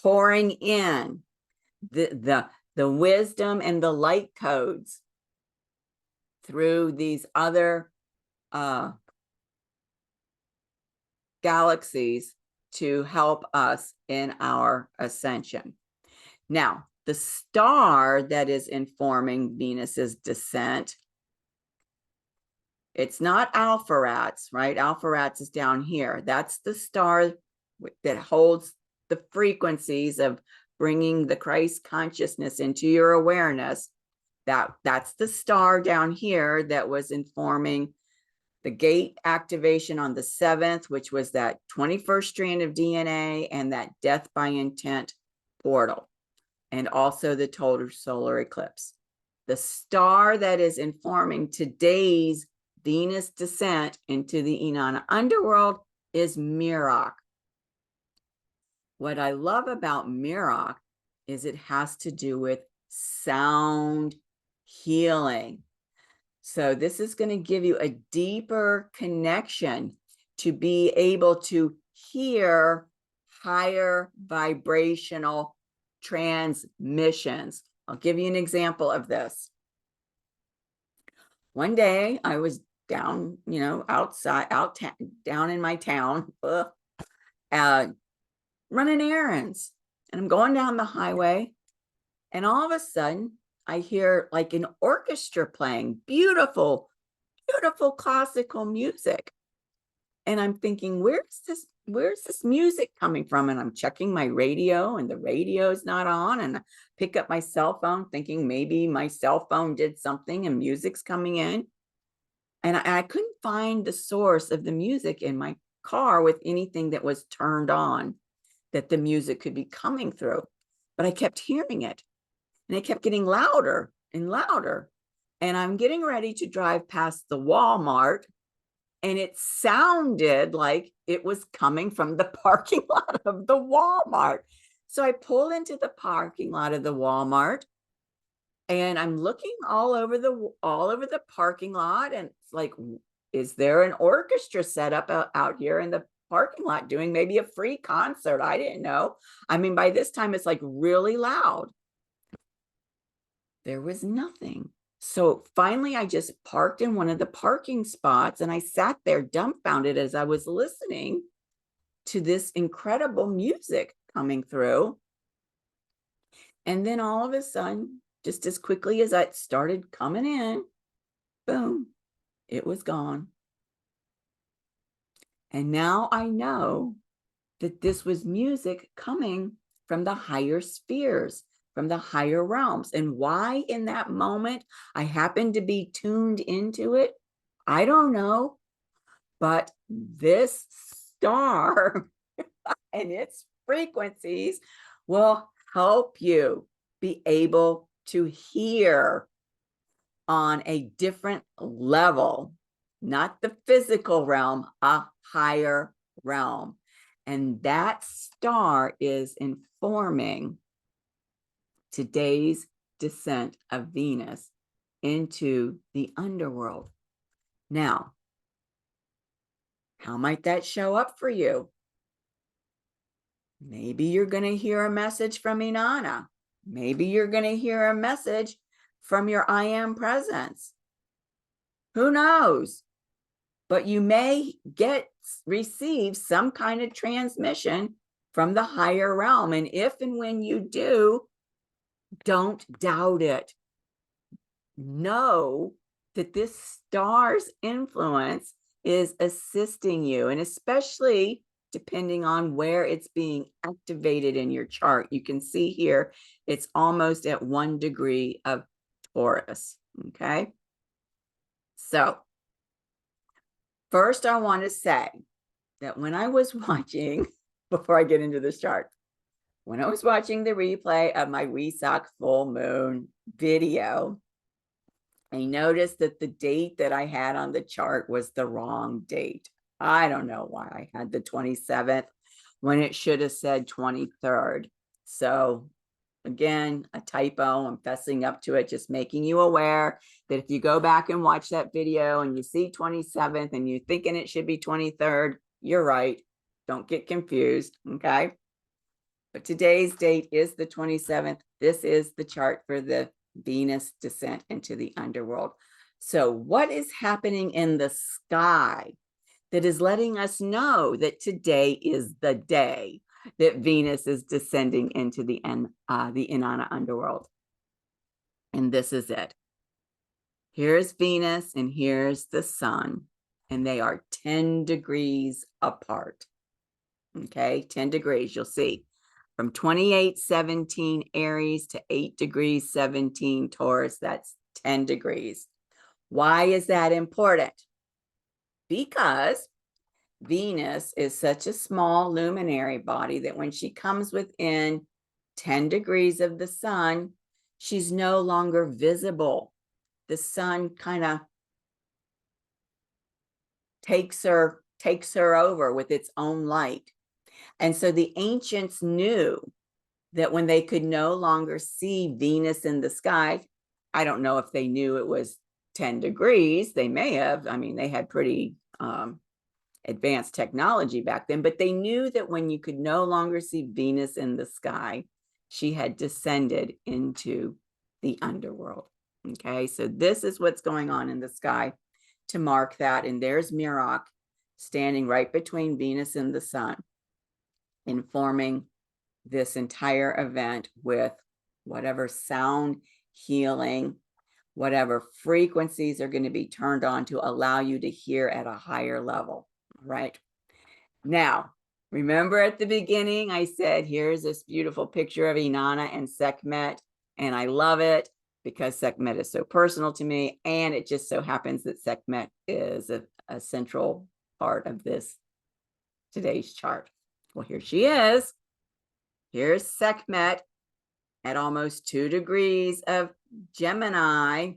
pouring in the wisdom and the light codes through these other galaxies to help us in our ascension. Now, the star that is informing Venus's descent, it's not Alpheratz, right? Alpheratz is down here. That's the star that holds the frequencies of bringing the Christ consciousness into your awareness. That's the star down here that was informing the gate activation on the 7th, which was that 21st strand of DNA and that death by intent portal, and also the total solar eclipse. The star that is informing today's Venus descent into the Inanna Underworld is Mirach. What I love about Mirach is it has to do with sound healing. So this is going to give you a deeper connection to be able to hear higher vibrational transmissions. I'll give you an example of this. One day I was down, outside, down in my town, running errands, and I'm going down the highway, and all of a sudden I hear like an orchestra playing beautiful, beautiful classical music. And I'm thinking, where's this music coming from? And I'm checking my radio, and the radio's not on. And I pick up my cell phone thinking maybe my cell phone did something and music's coming in. And I couldn't find the source of the music in my car with anything that was turned on that the music could be coming through. But I kept hearing it, and it kept getting louder and louder. And I'm getting ready to drive past the Walmart, and it sounded like it was coming from the parking lot of the Walmart. So I pull into the parking lot of the Walmart, and I'm looking all over the parking lot, and it's like, is there an orchestra set up out here in the parking lot doing maybe a free concert? I didn't know. I mean, by this time it's like really loud. There was nothing. So finally, I just parked in one of the parking spots, and I sat there dumbfounded as I was listening to this incredible music coming through. And then all of a sudden, just as quickly as it started coming in, boom, it was gone. And now I know that this was music coming from the higher spheres, from the higher realms. And why in that moment I happened to be tuned into it, I don't know. But this star and its frequencies will help you be able to hear on a different level, not the physical realm, a higher realm. And that star is informing today's descent of Venus into the underworld. Now, how might that show up for you? Maybe you're going to hear a message from Inanna. Maybe you're going to hear a message from your I am presence. Who knows? But you may receive some kind of transmission from the higher realm. And if and when you do, don't doubt it. Know that this star's influence is assisting you, and especially depending on where it's being activated in your chart. You can see here, it's almost at 1 degree of Taurus, okay? So first, I want to say that when I was watching, before I get into this chart, when I was watching the replay of my Wesak full moon video, I noticed that the date that I had on the chart was the wrong date. I don't know why I had the 27th when it should have said 23rd. So again, a typo. I'm fessing up to it, just making you aware that if you go back and watch that video and you see 27th and you're thinking it should be 23rd, you're right. Don't get confused, okay? But today's date is the 27th. This is the chart for the Venus descent into the underworld. So what is happening in the sky that is letting us know that today is the day that Venus is descending into the Inanna Underworld? And this is it. Here's Venus and here's the sun, and they are 10 degrees apart. Okay, 10 degrees, you'll see. From 28:17 Aries to 8 degrees 17 Taurus, that's 10 degrees. Why is that important? Because Venus is such a small luminary body that when she comes within 10 degrees of the sun, she's no longer visible. The sun kind of takes her over with its own light. And so the ancients knew that when they could no longer see Venus in the sky, I don't know if they knew it was 10 degrees. They may have. I mean, they had pretty advanced technology back then, but they knew that when you could no longer see Venus in the sky, she had descended into the underworld. Okay, so this is what's going on in the sky to mark that. And there's Mirok standing right between Venus and the sun, informing this entire event with whatever sound healing, whatever frequencies are going to be turned on to allow you to hear at a higher level, right? Now, remember at the beginning, I said, here's this beautiful picture of Inanna and Sekhmet, and I love it because Sekhmet is so personal to me, and it just so happens that Sekhmet is a central part of today's chart. Well, here she is. Here's Sekhmet at almost 2 degrees of Gemini,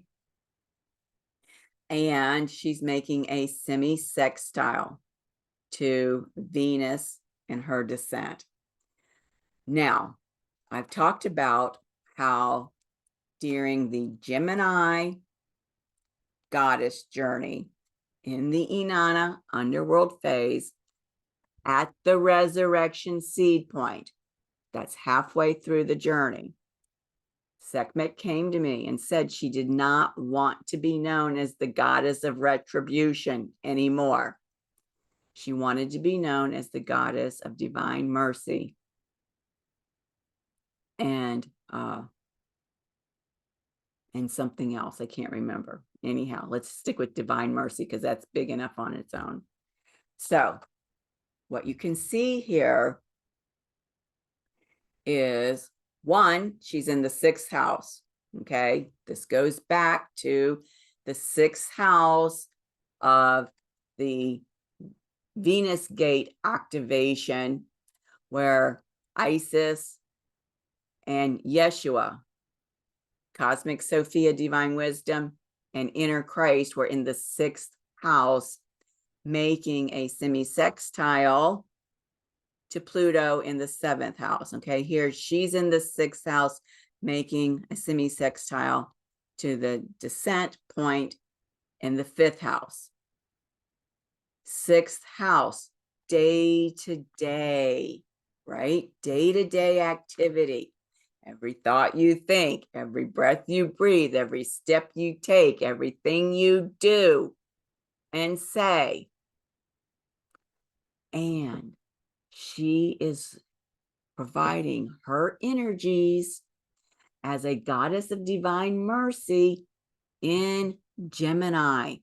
and she's making a semi-sextile to Venus in her descent. Now, I've talked about how during the Gemini goddess journey in the Inanna Underworld phase, at the resurrection seed point, that's halfway through the journey, Sekhmet came to me and said she did not want to be known as the goddess of retribution anymore. She wanted to be known as the goddess of divine mercy and something else. I can't remember. Anyhow, let's stick with divine mercy because that's big enough on its own. So what you can see here is, one, she's in the 6th house. Okay, this goes back to the 6th house of the Venus gate activation, where Isis and Yeshua, cosmic Sophia, divine wisdom, and inner Christ were in the 6th house, making a semi-sextile to Pluto in the 7th house. Okay, here she's in the 6th house, making a semi-sextile to the descent point in the 5th house. 6th house, day to day, right? Day to day activity. Every thought you think, every breath you breathe, every step you take, everything you do and say. And she is providing her energies as a goddess of divine mercy in Gemini,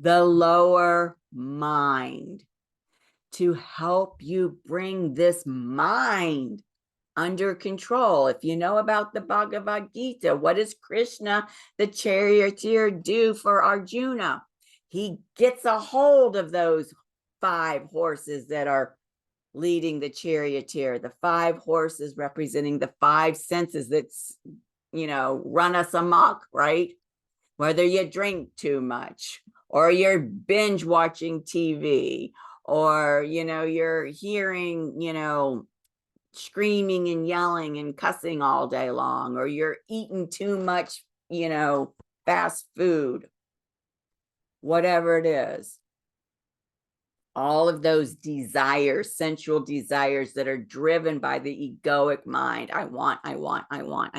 the lower mind, to help you bring this mind under control. If you know about the Bhagavad Gita, what does Krishna, the charioteer, do for Arjuna? He gets a hold of those 5 horses that are leading the charioteer, the 5 horses representing the 5 senses that's, run us amok, right? Whether you drink too much or you're binge watching TV, or, you're hearing, screaming and yelling and cussing all day long, or you're eating too much, fast food, whatever it is. All of those desires, sensual desires that are driven by the egoic mind. I want, I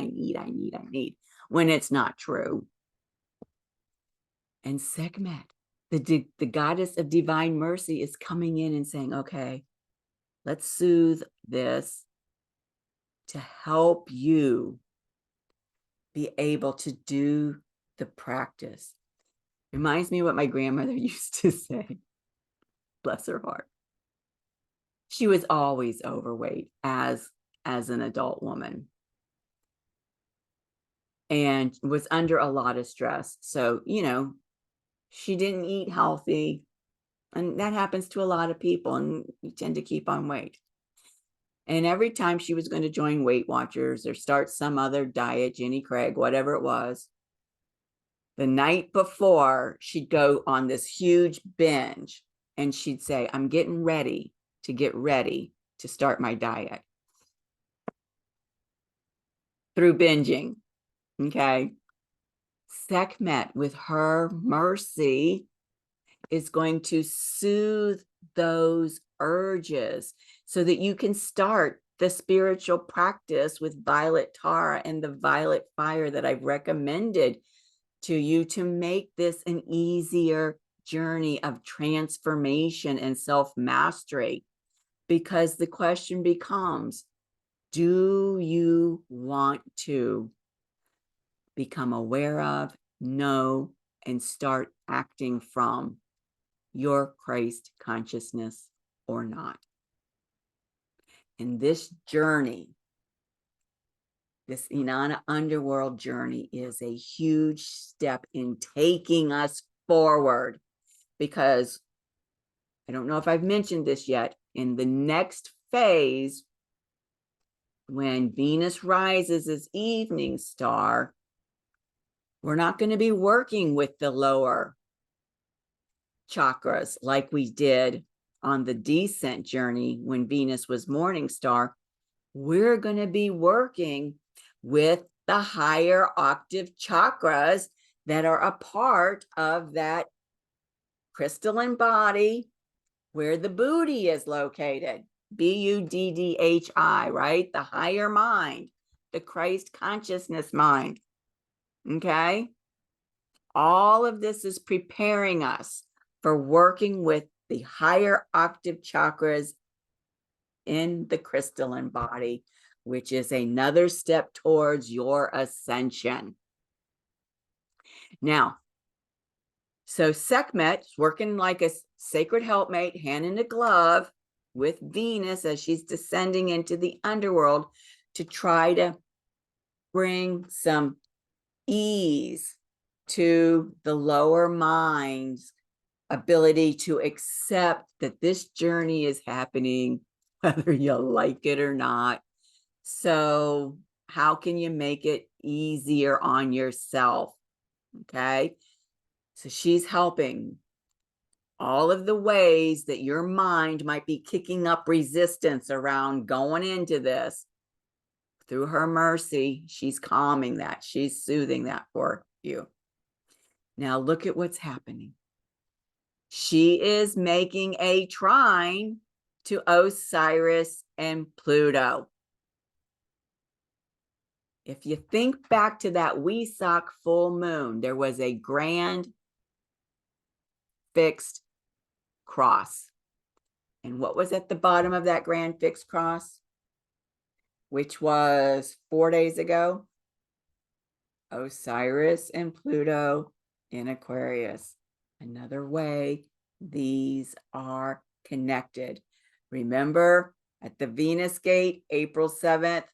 need, when it's not true. And Sekhmet, the goddess of divine mercy, is coming in and saying, okay, let's soothe this to help you be able to do the practice. Reminds me of what my grandmother used to say. Bless her heart. She was always overweight as an adult woman and was under a lot of stress. So, she didn't eat healthy. And that happens to a lot of people, and you tend to keep on weight. And every time she was going to join Weight Watchers or start some other diet, Jenny Craig, whatever it was, the night before, she'd go on this huge binge and she'd say, I'm getting ready to start my diet through binging. Okay. Sekhmet, with her mercy, is going to soothe those urges so that you can start the spiritual practice with violet Tara and the violet fire that I've recommended to you, to make this an easier journey of transformation and self-mastery. Because the question becomes, do you want to become aware of, know, and start acting from your Christ consciousness or not? And this journey, this Inanna Underworld journey, is a huge step in taking us forward, because I don't know if I've mentioned this yet, in the next phase, when Venus rises as evening star, we're not going to be working with the lower chakras like we did on the descent journey when Venus was morning star. We're going to be working with the higher octave chakras that are a part of that crystalline body where the Buddhi is located. Buddhi, right? The higher mind, the Christ consciousness mind. Okay? All of this is preparing us for working with the higher octave chakras in the crystalline body, which is another step towards your ascension. Now, so Sekhmet is working like a sacred helpmate, hand in a glove with Venus as she's descending into the underworld to try to bring some ease to the lower mind's ability to accept that this journey is happening, whether you like it or not. So how can you make it easier on yourself? Okay. So she's helping all of the ways that your mind might be kicking up resistance around going into this. Through her mercy, she's calming that. She's soothing that for you. Now look at what's happening. She is making a trine to Osiris and Pluto. If you think back to that Wesak full moon, there was a grand fixed cross. And what was at the bottom of that grand fixed cross? Which was 4 days ago? Osiris and Pluto in Aquarius. Another way these are connected. Remember at the Venus gate, April 7th,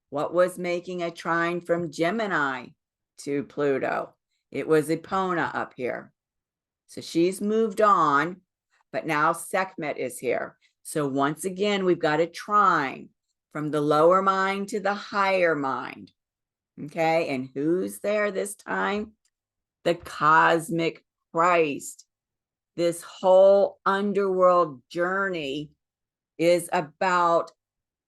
what was making a trine from Gemini to Pluto? It was Epona up here. So she's moved on, but now Sekhmet is here. So once again, we've got a trine from the lower mind to the higher mind. Okay, and who's there this time? The cosmic Christ. This whole underworld journey is about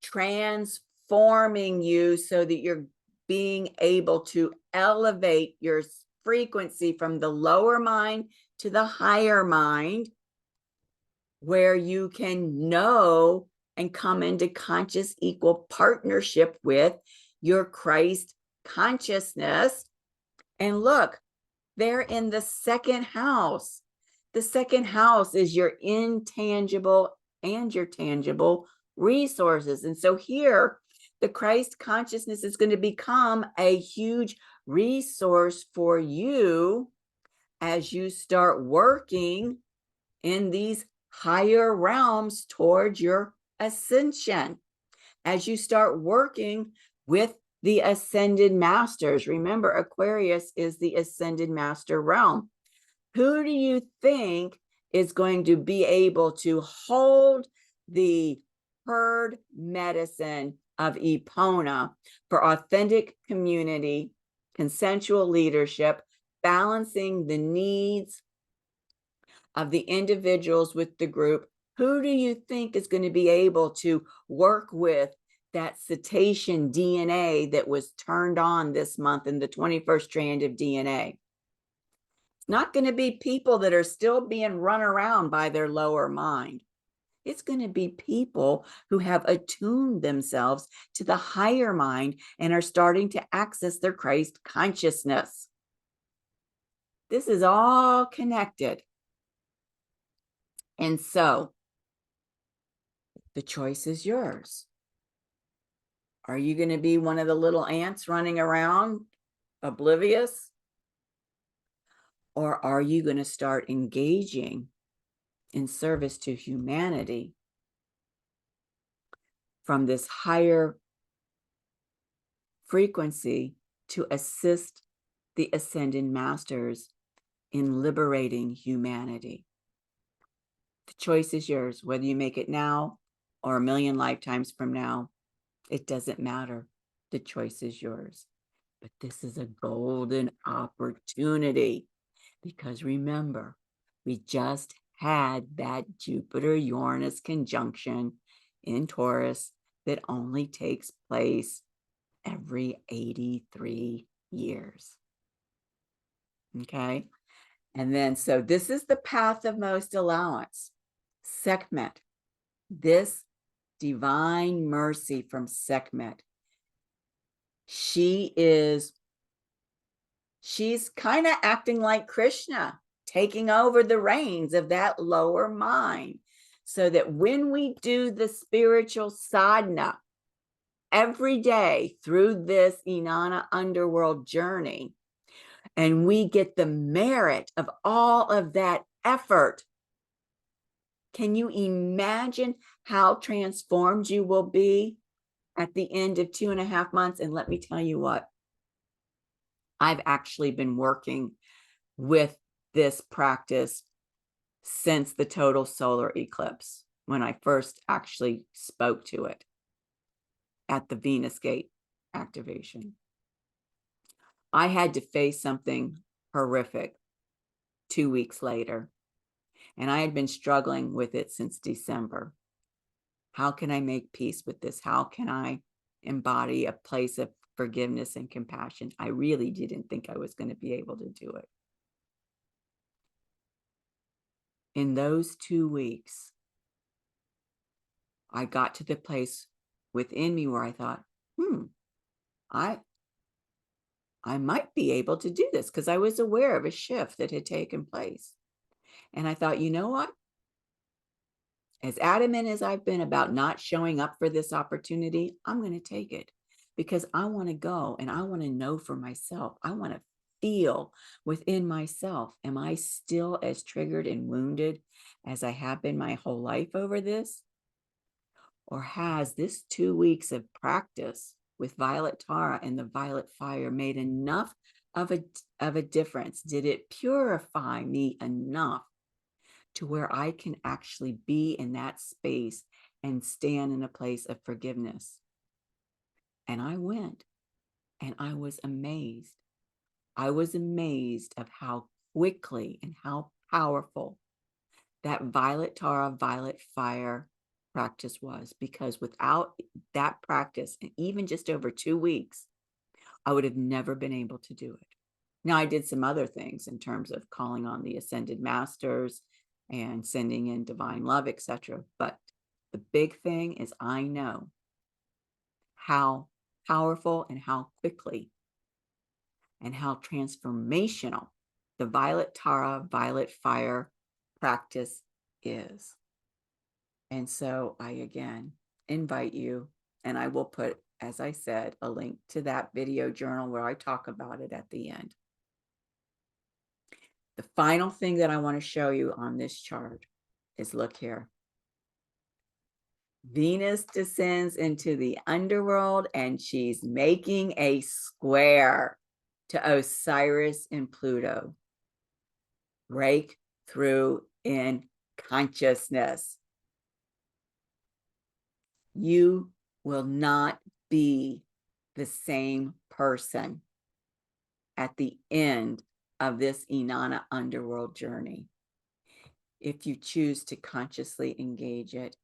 transforming you so that you're being able to elevate your frequency from the lower mind to the higher mind, where you can know and come into conscious equal partnership with your Christ consciousness. And look, they're in the second house. The second house is your intangible and your tangible resources. And so here, the Christ consciousness is going to become a huge resource for you as you start working in these higher realms towards your ascension, as you start working with the ascended masters. Remember, Aquarius is the ascended master realm. Who do you think is going to be able to hold the herd medicine of Epona for authentic community, consensual leadership, balancing the needs of the individuals with the group? Who do you think is going to be able to work with that cetacean DNA that was turned on this month in the 21st strand of DNA? It's not going to be people that are still being run around by their lower mind. It's going to be people who have attuned themselves to the higher mind and are starting to access their Christ consciousness. This is all connected. And so the choice is yours. Are you going to be one of the little ants running around oblivious? Or are you going to start engaging in service to humanity from this higher frequency to assist the ascended masters in liberating humanity? The choice is yours, whether you make it now or a million lifetimes from now. It doesn't matter. The choice is yours. But this is a golden opportunity, because remember, we just had that Jupiter-Uranus conjunction in Taurus that only takes place every 83 years. Okay? And then, so this is the path of most allowance. Sekhmet, this divine mercy from Sekhmet, she's kind of acting like Krishna, taking over the reins of that lower mind, so that when we do the spiritual sadhana every day through this Inanna Underworld journey, and we get the merit of all of that effort, can you imagine how transformed you will be at the end of 2.5 months? And let me tell you what, I've actually been working with this practice since the total solar eclipse, when I first actually spoke to it at the Venus gate. activation. I had to face something horrific 2 weeks later, and I had been struggling with it since December. How can I make peace with this? How can I embody a place of forgiveness and compassion? I really didn't think I was going to be able to do it. In those 2 weeks, I got to the place within me where I thought, I might be able to do this, because I was aware of a shift that had taken place. And I thought, you know what? As adamant as I've been about not showing up for this opportunity, I'm going to take it, because I want to go and I want to know for myself. I want to feel within myself, am I still as triggered and wounded as I have been my whole life over this? Or has this 2 weeks of practice with Violet Tara and the Violet Fire made enough of a difference? Did it purify me enough to where I can actually be in that space and stand in a place of forgiveness? And I went, and I was amazed. I was amazed of how quickly and how powerful that Violet Tara, Violet Fire practice was, because without that practice, and even just over 2 weeks, I would have never been able to do it. Now, I did some other things in terms of calling on the ascended masters and sending in divine love, etc. But the big thing is, I know how powerful and how quickly and how transformational the Violet Tara, Violet Fire practice is. And so I again invite you, and I will put, as I said, a link to that video journal where I talk about it at the end. The final thing that I want to show you on this chart is, look here. Venus descends into the underworld, and she's making a square to Osiris and Pluto. Breakthrough in consciousness. You will not be the same person at the end of this Inanna Underworld journey if you choose to consciously engage it,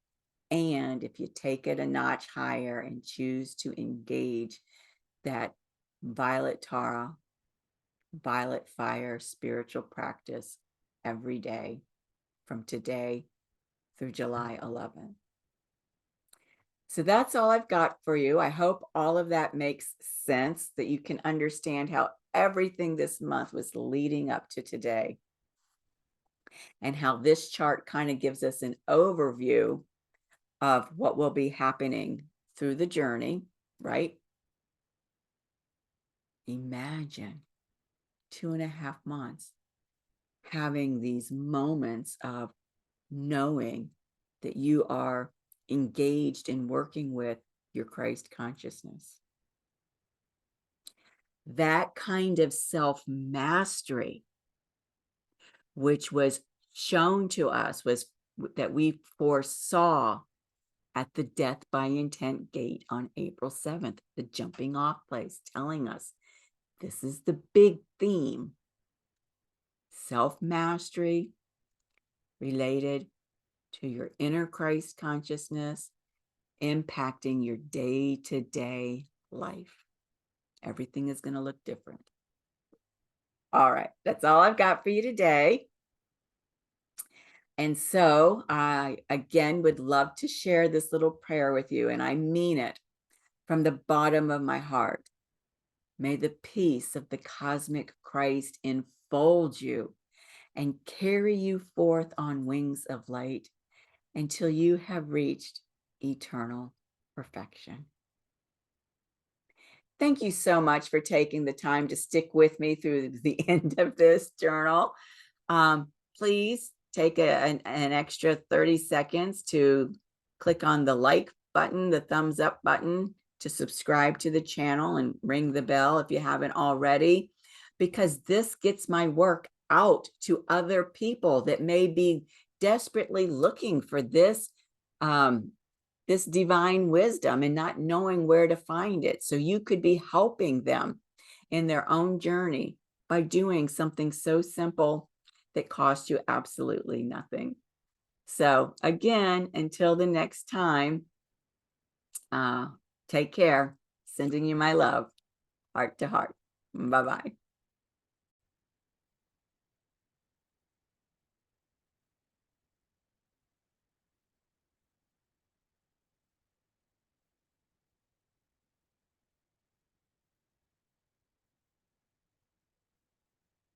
and if you take it a notch higher and choose to engage that Violet Tara, Violet Fire spiritual practice every day from today through July 11th. So that's all I've got for you. I hope all of that makes sense, that you can understand how everything this month was leading up to today, and how this chart kind of gives us an overview of what will be happening through the journey, right? Imagine 2.5 months having these moments of knowing that you are engaged in working with your Christ consciousness. That kind of self-mastery, which was shown to us, was that we foresaw at the Death by Intent gate on April 7th, the jumping off place, telling us this is the big theme. Self-mastery related to your inner Christ consciousness, impacting your day-to-day life. Everything is going to look different. All right, that's all I've got for you today. And so I, again, would love to share this little prayer with you, and I mean it from the bottom of my heart. May the peace of the cosmic Christ enfold you and carry you forth on wings of light until you have reached eternal perfection. Thank you so much for taking the time to stick with me through the end of this journal. Please take an extra 30 seconds to click on the like button, the thumbs up button, to subscribe to the channel, and ring the bell if you haven't already, because this gets my work out to other people that may be desperately looking for this this divine wisdom and not knowing where to find it. So you could be helping them in their own journey by doing something so simple that costs you absolutely nothing. So again, until the next time, take care. Sending you my love, heart to heart. Bye-bye.